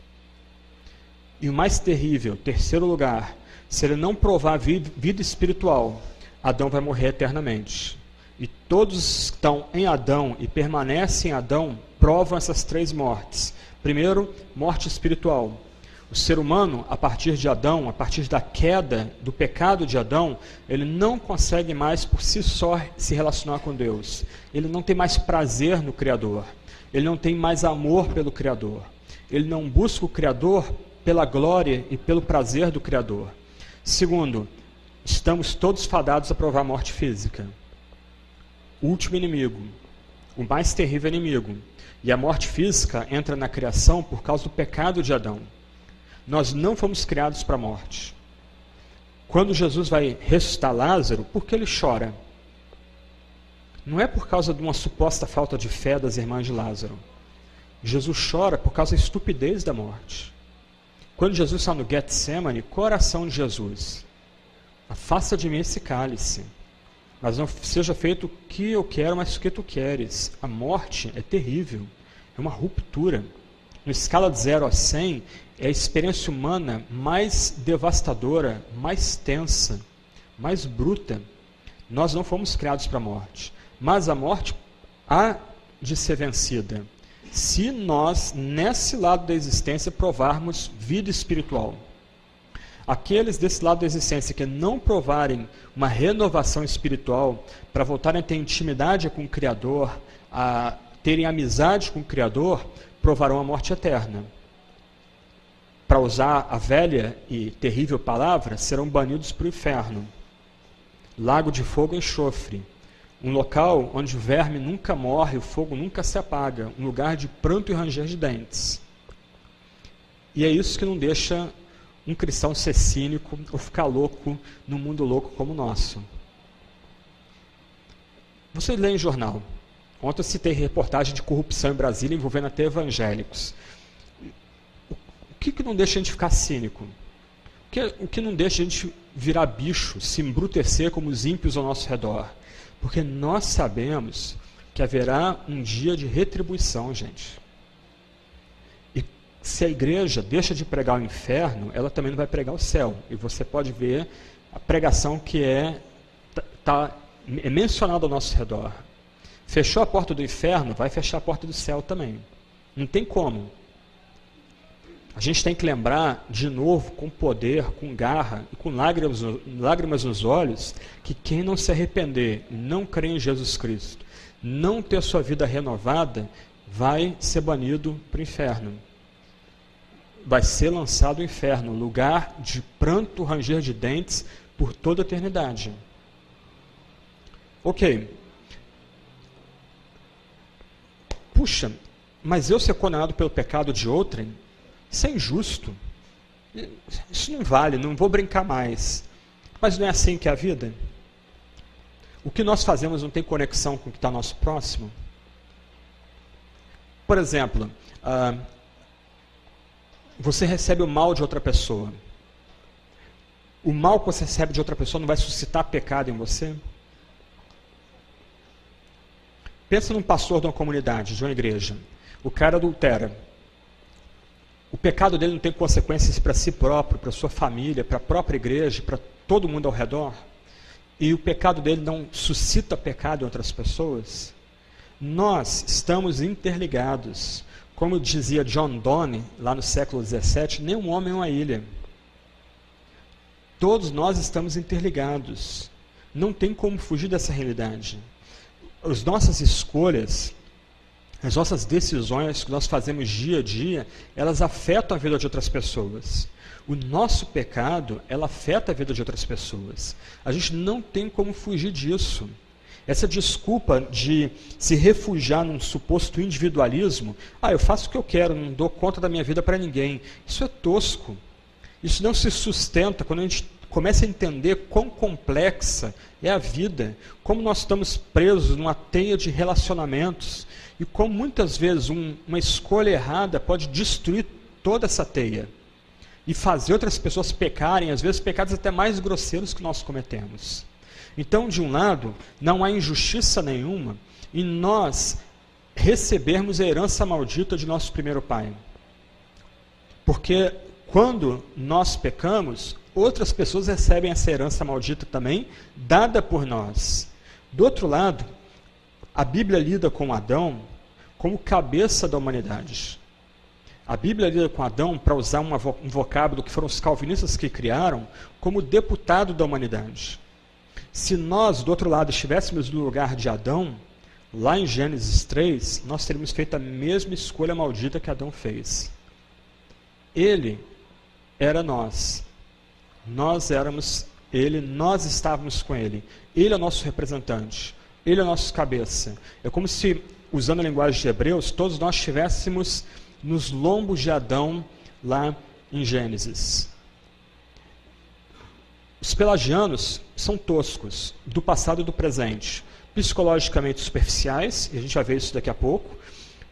E o mais terrível, terceiro lugar, se ele não provar vida espiritual, Adão vai morrer eternamente. E todos que estão em Adão e permanecem em Adão provam essas 3 mortes. Primeiro, morte espiritual. O ser humano, a partir de Adão, a partir da queda, do pecado de Adão, ele não consegue mais por si só se relacionar com Deus. Ele não tem mais prazer no Criador. Ele não tem mais amor pelo Criador. Ele não busca o Criador pela glória e pelo prazer do Criador. Segundo, estamos todos fadados a provar a morte física. O último inimigo, o mais terrível inimigo. E a morte física entra na criação por causa do pecado de Adão. Nós não fomos criados para a morte. Quando Jesus vai ressuscitar Lázaro, por que ele chora? Não é por causa de uma suposta falta de fé das irmãs de Lázaro. Jesus chora por causa da estupidez da morte. Quando Jesus está no Getsemane, qual a oração de Jesus? Afasta de mim esse cálice, mas não seja feito o que eu quero, mas o que tu queres. A morte é terrível, é uma ruptura. Na escala de 0 a 100, é a experiência humana mais devastadora, mais tensa, mais bruta. Nós não fomos criados para a morte, mas a morte há de ser vencida, se nós, nesse lado da existência, provarmos vida espiritual. Aqueles desse lado da existência que não provarem uma renovação espiritual para voltarem a ter intimidade com o Criador, a terem amizade com o Criador, provarão a morte eterna. Para usar a velha e terrível palavra, serão banidos para o inferno. Lago de fogo e enxofre. Um local onde o verme nunca morre, o fogo nunca se apaga. Um lugar de pranto e ranger de dentes. E é isso que não deixa um cristão ser cínico ou ficar louco num mundo louco como o nosso. Você lê em jornal. Ontem eu citei reportagem de corrupção em Brasília envolvendo até evangélicos. O que não deixa a gente ficar cínico? O que não deixa a gente virar bicho, se embrutecer como os ímpios ao nosso redor? Porque nós sabemos que haverá um dia de retribuição, gente. E se a igreja deixa de pregar o inferno, ela também não vai pregar o céu. E você pode ver a pregação que é mencionada ao nosso redor. Fechou a porta do inferno, vai fechar a porta do céu também. Não tem como. A gente tem que lembrar, de novo, com poder, com garra e com lágrimas nos olhos, que quem não se arrepender e não crer em Jesus Cristo, não ter sua vida renovada, vai ser banido para o inferno. Vai ser lançado ao inferno, lugar de pranto, ranger de dentes, por toda a eternidade. Ok. Puxa, mas eu ser condenado pelo pecado de outrem, isso é injusto. Isso não vale, não vou brincar mais. Mas não é assim que é a vida? O que nós fazemos não tem conexão com o que está ao nosso próximo? Por exemplo, você recebe o mal de outra pessoa. O mal que você recebe de outra pessoa não vai suscitar pecado em você? Pensa num pastor de uma comunidade, de uma igreja. O cara adultera. O pecado dele não tem consequências para si próprio, para sua família, para a própria igreja, para todo mundo ao redor? E o pecado dele não suscita pecado em outras pessoas? Nós estamos interligados. Como dizia John Donne, lá no século XVII, nenhum homem é uma ilha. Todos nós estamos interligados. Não tem como fugir dessa realidade. As nossas escolhas, as nossas decisões que nós fazemos dia a dia, elas afetam a vida de outras pessoas. O nosso pecado, ela afeta a vida de outras pessoas. A gente não tem como fugir disso. Essa desculpa de se refugiar num suposto individualismo, eu faço o que eu quero, não dou conta da minha vida para ninguém. Isso é tosco. Isso não se sustenta quando a gente começa a entender quão complexa é a vida, como nós estamos presos numa teia de relacionamentos, e como muitas vezes uma escolha errada pode destruir toda essa teia e fazer outras pessoas pecarem, às vezes pecados até mais grosseiros que nós cometemos. Então, de um lado, não há injustiça nenhuma em nós recebermos a herança maldita de nosso primeiro pai. Porque quando nós pecamos, outras pessoas recebem essa herança maldita também, dada por nós. Do outro lado, a Bíblia lida com Adão como cabeça da humanidade. A Bíblia lida com Adão, para usar um vocábulo que foram os calvinistas que criaram, como deputado da humanidade. Se nós, do outro lado, estivéssemos no lugar de Adão, lá em Gênesis 3, nós teríamos feito a mesma escolha maldita que Adão fez. Ele era nós. Nós éramos ele, nós estávamos com ele. Ele é o nosso representante. Ele é o nosso cabeça. É como se, usando a linguagem de Hebreus, todos nós estivéssemos nos lombos de Adão, lá em Gênesis. Os pelagianos são toscos, do passado e do presente, psicologicamente superficiais, e a gente vai ver isso daqui a pouco,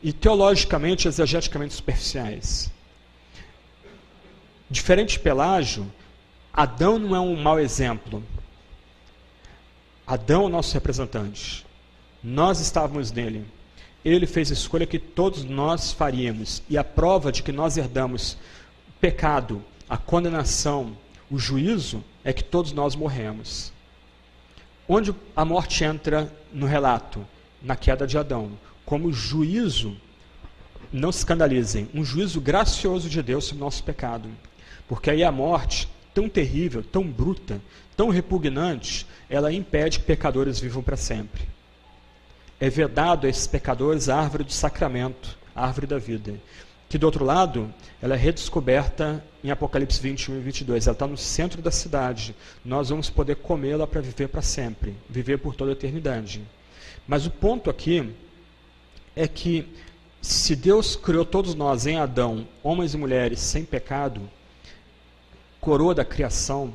e teologicamente, exegeticamente superficiais. Diferente de Pelágio, Adão não é um mau exemplo. Adão é o nosso representante. Nós estávamos nele. Ele fez a escolha que todos nós faríamos. E a prova de que nós herdamos o pecado, a condenação, o juízo, é que todos nós morremos. Onde a morte entra no relato? Na queda de Adão. Como juízo, não se escandalizem, um juízo gracioso de Deus sobre o nosso pecado. Porque aí a morte, tão terrível, tão bruta, tão repugnante, ela impede que pecadores vivam para sempre. É vedado a esses pecadores a árvore do sacramento, a árvore da vida. Que do outro lado, ela é redescoberta em Apocalipse 21 e 22. Ela está no centro da cidade. Nós vamos poder comê-la para viver para sempre, viver por toda a eternidade. Mas o ponto aqui é que, se Deus criou todos nós em Adão, homens e mulheres sem pecado, coroa da criação,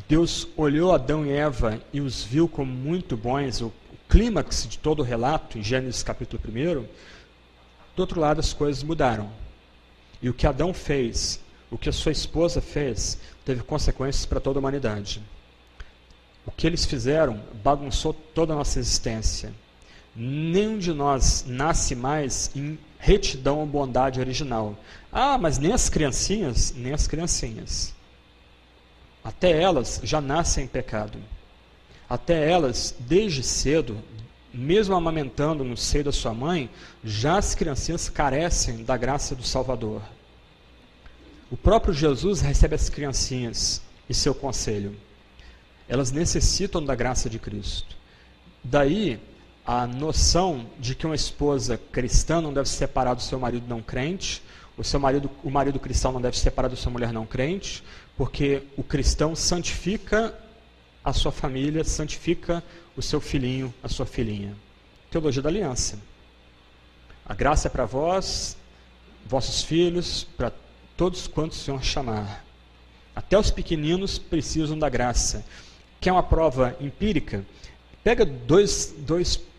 Deus olhou Adão e Eva e os viu como muito bons. O clímax de todo o relato, em Gênesis capítulo 1, do outro lado as coisas mudaram. E o que Adão fez, o que a sua esposa fez, teve consequências para toda a humanidade. O que eles fizeram bagunçou toda a nossa existência. Nenhum de nós nasce mais em retidão ou bondade original. Ah, mas nem as criancinhas, nem as criancinhas. Até elas já nascem em pecado. Até elas, desde cedo, mesmo amamentando no seio da sua mãe, já as criancinhas carecem da graça do Salvador. O próprio Jesus recebe as criancinhas e seu conselho. Elas necessitam da graça de Cristo. Daí a noção de que uma esposa cristã não deve se separar do seu marido não crente, o marido cristão não deve se separar da sua mulher não crente, porque o cristão santifica a sua família, santifica o seu filhinho, a sua filhinha. Teologia da aliança. A graça é para vós, vossos filhos, para todos quantos o Senhor chamar. Até os pequeninos precisam da graça. Quer uma prova empírica? Pega dois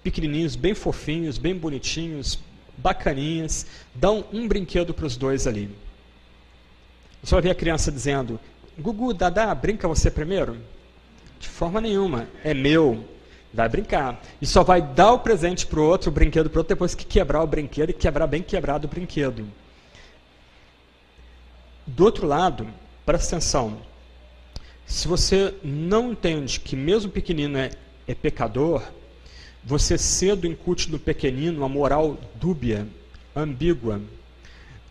pequenininhos, bem fofinhos, bem bonitinhos, bacaninhas, dá um brinquedo para os dois ali. Você vai ver a criança dizendo: Gugu, Dadá, brinca você primeiro? De forma nenhuma, é meu, vai brincar. E só vai dar o presente para o outro, o brinquedo para o outro, depois que quebrar o brinquedo e quebrar bem quebrado o brinquedo. Do outro lado, presta atenção, se você não entende que mesmo o pequenino é pecador, você cedo incute no pequenino uma moral dúbia, ambígua.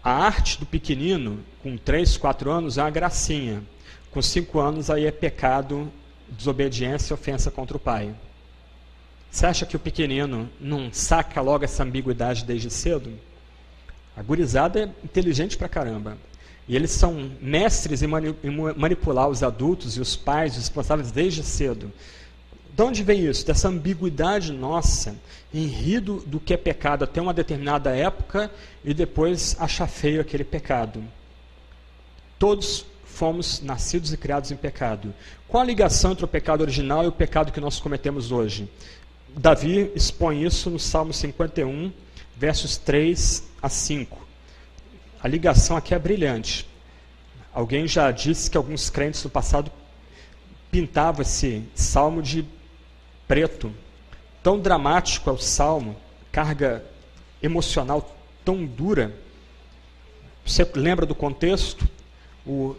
A arte do pequenino, com 3, 4 anos, é uma gracinha. Com 5 anos, aí é pecado, desobediência e ofensa contra o pai. Você acha que o pequenino não saca logo essa ambiguidade desde cedo? A gurizada é inteligente pra caramba. E eles são mestres em manipular os adultos e os pais responsáveis desde cedo. De onde vem isso? Dessa ambiguidade nossa em rir do que é pecado até uma determinada época e depois achar feio aquele pecado. Todos fomos nascidos e criados em pecado. Qual a ligação entre o pecado original e o pecado que nós cometemos hoje? Davi expõe isso no Salmo 51, versos 3 a 5. a ligação aqui é brilhante. Alguém já disse que alguns crentes no passado pintavam esse salmo de preto. Tão dramático é o salmo, carga emocional tão dura. Você lembra do contexto? O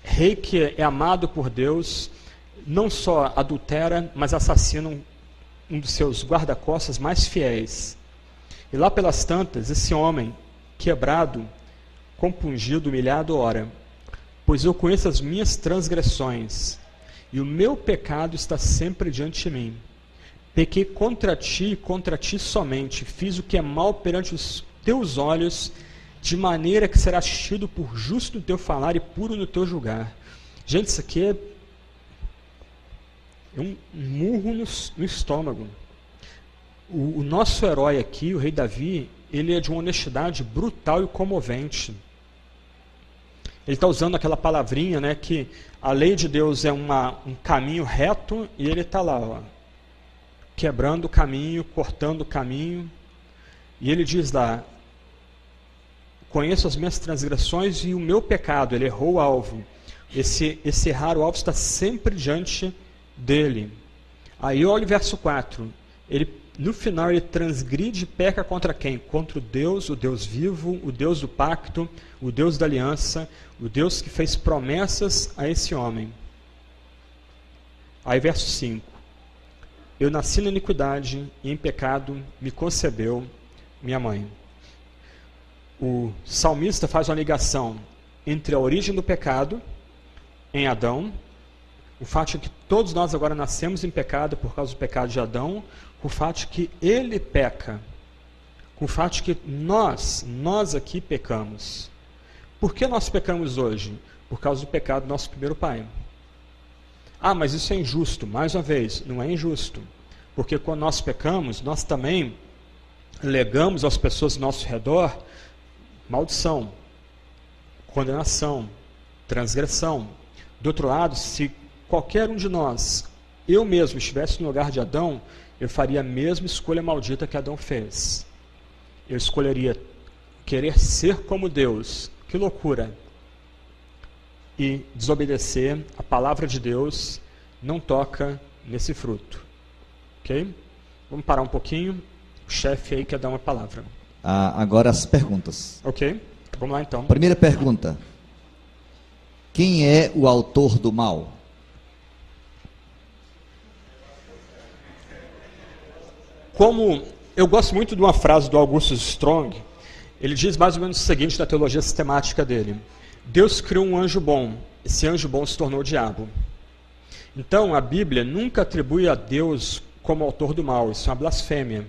rei que é amado por Deus não só adultera, mas assassina um dos seus guarda-costas mais fiéis. E lá pelas tantas, esse homem, quebrado, compungido, humilhado, ora: pois eu conheço as minhas transgressões, e o meu pecado está sempre diante de mim. Pequei contra ti e contra ti somente, fiz o que é mal perante os teus olhos, de maneira que serás tido por justo no teu falar e puro no teu julgar. Gente, isso aqui é um murro no estômago. O nosso herói aqui, o rei Davi, ele é de uma honestidade brutal e comovente. Ele está usando aquela palavrinha, né, que a lei de Deus é um caminho reto, e ele está lá, ó, quebrando o caminho, cortando o caminho. E ele diz lá: conheço as minhas transgressões e o meu pecado. Ele errou o alvo. Esse errar o alvo está sempre diante dele. Aí olha o verso 4. No final ele transgride e peca contra quem? Contra o Deus vivo, o Deus do pacto, o Deus da aliança, o Deus que fez promessas a esse homem. Aí verso 5. Eu nasci na iniquidade e em pecado me concebeu minha mãe. O salmista faz uma ligação entre a origem do pecado em Adão, o fato de que todos nós agora nascemos em pecado por causa do pecado de Adão, o fato de que ele peca, com o fato de que nós aqui pecamos. Por que nós pecamos hoje? Por causa do pecado do nosso primeiro pai. Ah, mas isso é injusto. Mais uma vez, não é injusto. Porque quando nós pecamos, nós também legamos às pessoas ao nosso redor maldição, condenação, transgressão. Do outro lado, se qualquer um de nós, eu mesmo, estivesse no lugar de Adão, eu faria a mesma escolha maldita que Adão fez. Eu escolheria querer ser como Deus. Que loucura! E desobedecer a palavra de Deus não toca nesse fruto. Ok? Vamos parar um pouquinho. O chefe aí quer dar uma palavra. Agora as perguntas. Ok? Vamos lá então. Primeira pergunta. Quem é o autor do mal? Como eu gosto muito de uma frase do Augustus Strong, ele diz mais ou menos o seguinte na teologia sistemática dele: Deus criou um anjo bom, esse anjo bom se tornou o diabo. Então a Bíblia nunca atribui a Deus como autor do mal, isso é uma blasfêmia.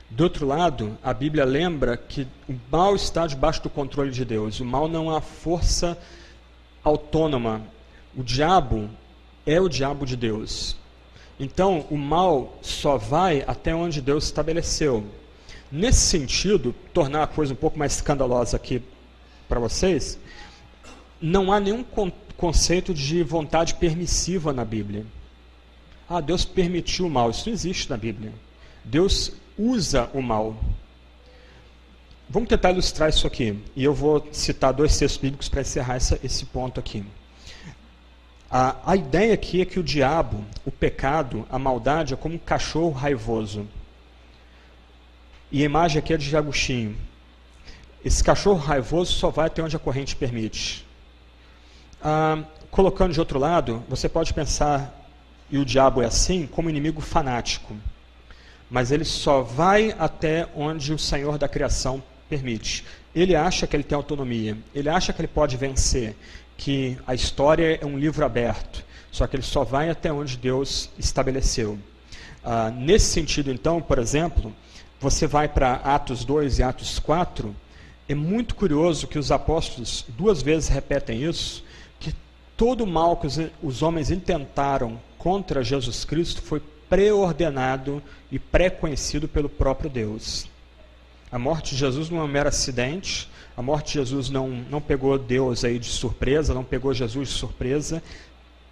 Do outro lado, a Bíblia lembra que o mal está debaixo do controle de Deus, o mal não é uma força autônoma, o diabo é o diabo de Deus. Então, o mal só vai até onde Deus estabeleceu. Nesse sentido, tornar a coisa um pouco mais escandalosa aqui para vocês, não há nenhum conceito de vontade permissiva na Bíblia. Ah, Deus permitiu o mal. Isso não existe na Bíblia. Deus usa o mal. Vamos tentar ilustrar isso aqui. E eu vou citar 2 textos bíblicos para encerrar esse ponto aqui. A ideia aqui é que o diabo, o pecado, a maldade é como um cachorro raivoso. E a imagem aqui é de Agostinho. Esse cachorro raivoso só vai até onde a corrente permite. Colocando de outro lado, você pode pensar, e o diabo é assim, como inimigo fanático. Mas ele só vai até onde o Senhor da criação permite. Ele acha que ele tem autonomia, ele acha que ele pode vencer, que a história é um livro aberto, só que ele só vai até onde Deus estabeleceu. Nesse sentido, então, por exemplo, você vai para Atos 2 e Atos 4, é muito curioso que os apóstolos 2 vezes repetem isso, que todo o mal que os homens intentaram contra Jesus Cristo foi pré-ordenado e pré-conhecido pelo próprio Deus. A morte de Jesus não é um mero acidente, a morte de Jesus não pegou Deus aí de surpresa, não pegou Jesus de surpresa,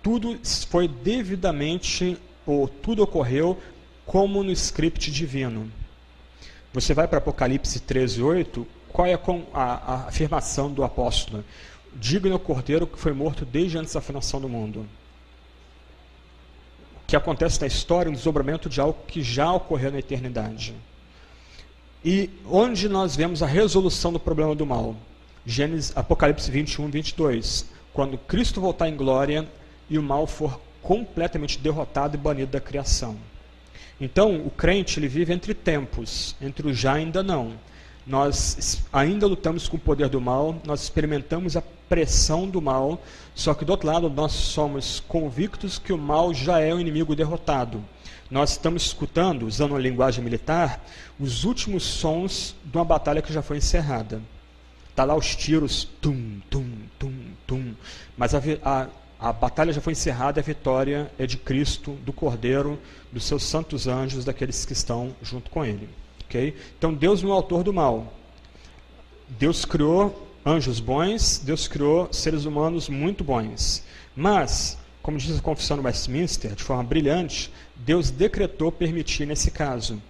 tudo foi devidamente, ou tudo ocorreu como no script divino. Você vai para Apocalipse 13:8, qual é a afirmação do apóstolo? Digno é o cordeiro que foi morto desde antes da fundação do mundo. O que acontece na história é um desdobramento de algo que já ocorreu na eternidade. E onde nós vemos a resolução do problema do mal? Apocalipse 21, 22. Quando Cristo voltar em glória e o mal for completamente derrotado e banido da criação. Então, o crente ele vive entre tempos, entre o já e ainda não. Nós ainda lutamos com o poder do mal, nós experimentamos a pressão do mal, só que do outro lado nós somos convictos que o mal já é o inimigo derrotado. Nós estamos escutando, usando uma linguagem militar, os últimos sons de uma batalha que já foi encerrada. Está lá os tiros, tum, tum, tum, tum, mas a batalha já foi encerrada e a vitória é de Cristo, do Cordeiro, dos seus santos anjos, daqueles que estão junto com Ele. Okay? Então Deus não é o autor do mal. Deus criou anjos bons, Deus criou seres humanos muito bons. Mas, como diz a Confissão de Westminster, de forma brilhante, Deus decretou permitir nesse caso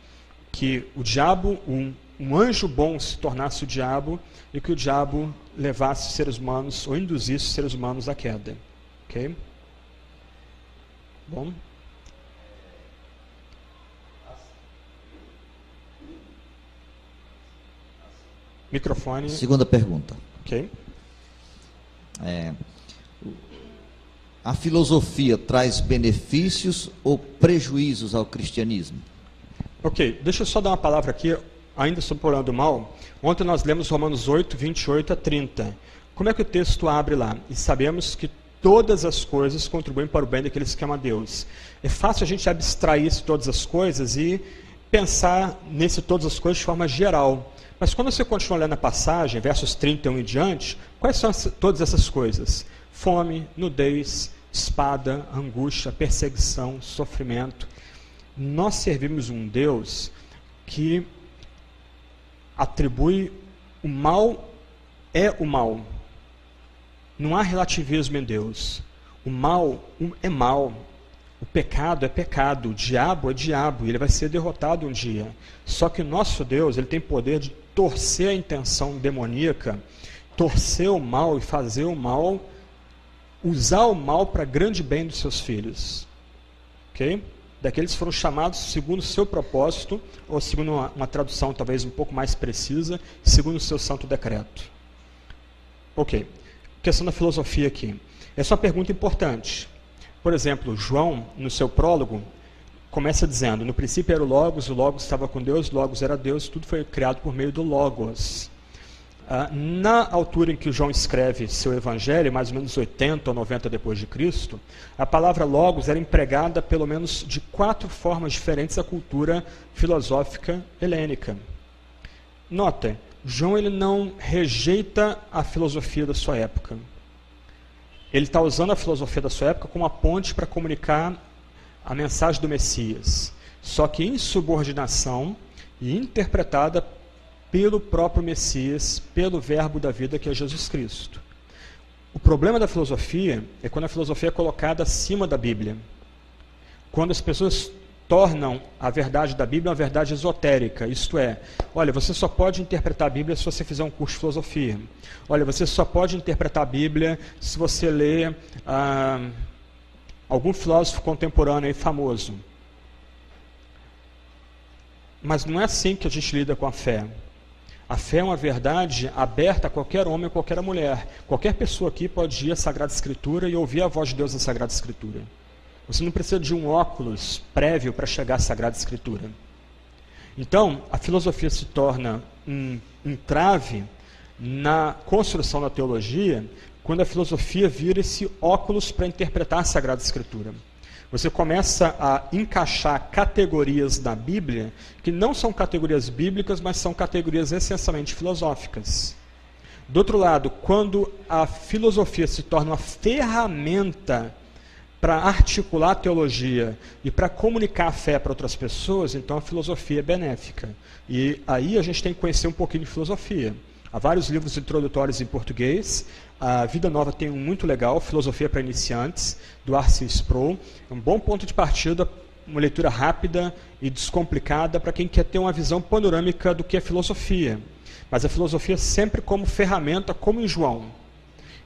que o diabo, um anjo bom se tornasse o diabo e que o diabo levasse os seres humanos ou induzisse os seres humanos à queda. Ok? Bom. Microfone. Segunda pergunta. Ok. A filosofia traz benefícios ou prejuízos ao cristianismo? Ok, deixa eu só dar uma palavra aqui, ainda sobre o problema do mal. Ontem nós lemos Romanos 8, 28 a 30. Como é que o texto abre lá? E sabemos que todas as coisas contribuem para o bem daqueles que amam a Deus. É fácil a gente abstrair esse todas as coisas e pensar nesse todas as coisas de forma geral. Mas quando você continua lendo a passagem, versos 31 e diante, quais são todas essas coisas? Fome, nudez, espada, angústia, perseguição, sofrimento. Nós servimos um Deus que atribui o mal é o mal. Não há relativismo em Deus. O mal é mal. O pecado é pecado. O diabo é diabo. E ele vai ser derrotado um dia. Só que o nosso Deus, ele tem poder de torcer a intenção demoníaca, torcer o mal e fazer o mal, usar o mal para grande bem dos seus filhos. Ok? Daqueles que foram chamados segundo o seu propósito, ou segundo uma tradução talvez um pouco mais precisa, segundo o seu santo decreto. Ok. Questão da filosofia aqui. Essa é uma pergunta importante. Por exemplo, João, no seu prólogo, começa dizendo, no princípio era o Logos estava com Deus, o Logos era Deus, tudo foi criado por meio do Logos. Na altura em que João escreve seu evangelho, mais ou menos 80 ou 90 depois de Cristo, a palavra Logos era empregada pelo menos de 4 formas diferentes da cultura filosófica helênica. Notem, João ele não rejeita a filosofia da sua época. Ele está usando a filosofia da sua época como uma ponte para comunicar a mensagem do Messias, só que em subordinação e interpretada pelo próprio Messias, pelo verbo da vida que é Jesus Cristo. O problema da filosofia é quando a filosofia é colocada acima da Bíblia. Quando as pessoas tornam a verdade da Bíblia uma verdade esotérica, isto é, olha, você só pode interpretar a Bíblia se você fizer um curso de filosofia. Olha, você só pode interpretar a Bíblia se você ler algum filósofo contemporâneo aí famoso. Mas não é assim que a gente lida com a fé. A fé é uma verdade aberta a qualquer homem ou qualquer mulher. Qualquer pessoa aqui pode ir à Sagrada Escritura e ouvir a voz de Deus na Sagrada Escritura. Você não precisa de um óculos prévio para chegar à Sagrada Escritura. Então, a filosofia se torna um entrave na construção da teologia quando a filosofia vira esse óculos para interpretar a Sagrada Escritura. Você começa a encaixar categorias na Bíblia que não são categorias bíblicas, mas são categorias essencialmente filosóficas. Do outro lado, quando a filosofia se torna uma ferramenta para articular a teologia e para comunicar a fé para outras pessoas, então a filosofia é benéfica. E aí a gente tem que conhecer um pouquinho de filosofia. Há vários livros introdutórios em português. A Vida Nova tem um muito legal, Filosofia para Iniciantes, do R.C. Sproul. É um bom ponto de partida, uma leitura rápida e descomplicada para quem quer ter uma visão panorâmica do que é filosofia. mas a filosofia sempre como ferramenta, como em João.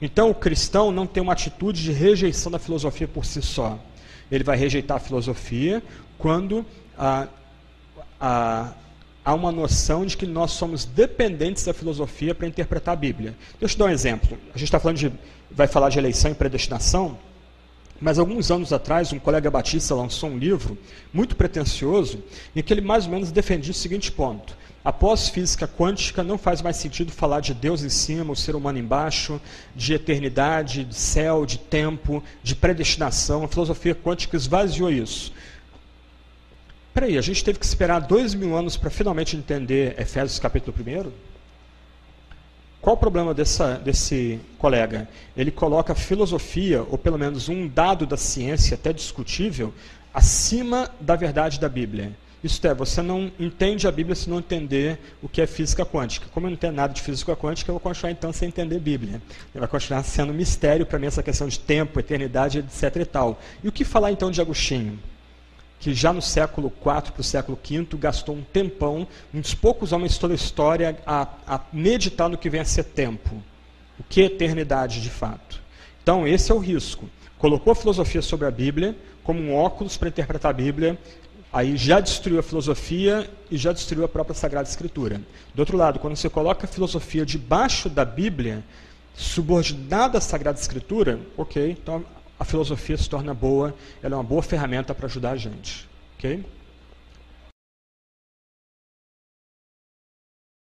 Então o cristão não tem uma atitude de rejeição da filosofia por si só. Ele vai rejeitar a filosofia quando há uma noção de que nós somos dependentes da filosofia para interpretar a Bíblia. Deixa eu dar um exemplo. A gente vai falar de eleição e predestinação, mas alguns anos atrás um colega batista lançou um livro muito pretensioso em que ele mais ou menos defendia o seguinte ponto: após física quântica não faz mais sentido falar de Deus em cima, o ser humano embaixo, de eternidade, de céu, de tempo, de predestinação. A filosofia quântica esvaziou isso. Peraí, a gente teve que esperar 2000 anos para finalmente entender Efésios capítulo 1? Qual o problema desse colega? Ele coloca a filosofia, ou pelo menos um dado da ciência, até discutível, acima da verdade da Bíblia. Isto é, você não entende a Bíblia se não entender o que é física quântica. Como eu não entendo nada de física quântica, eu vou continuar então sem entender a Bíblia. Vai continuar sendo um mistério para mim essa questão de tempo, eternidade, etc. e tal. E o que falar então de Agostinho? Que já no século IV para o século V gastou um tempão, um dos poucos homens de toda a história, a meditar no que vem a ser tempo. O que é eternidade de fato? Então esse é o risco. Colocou a filosofia sobre a Bíblia como um óculos para interpretar a Bíblia, aí já destruiu a filosofia e já destruiu a própria Sagrada Escritura. Do outro lado, quando você coloca a filosofia debaixo da Bíblia, subordinada à Sagrada Escritura, ok, então a filosofia se torna boa, ela é uma boa ferramenta para ajudar a gente. Ok?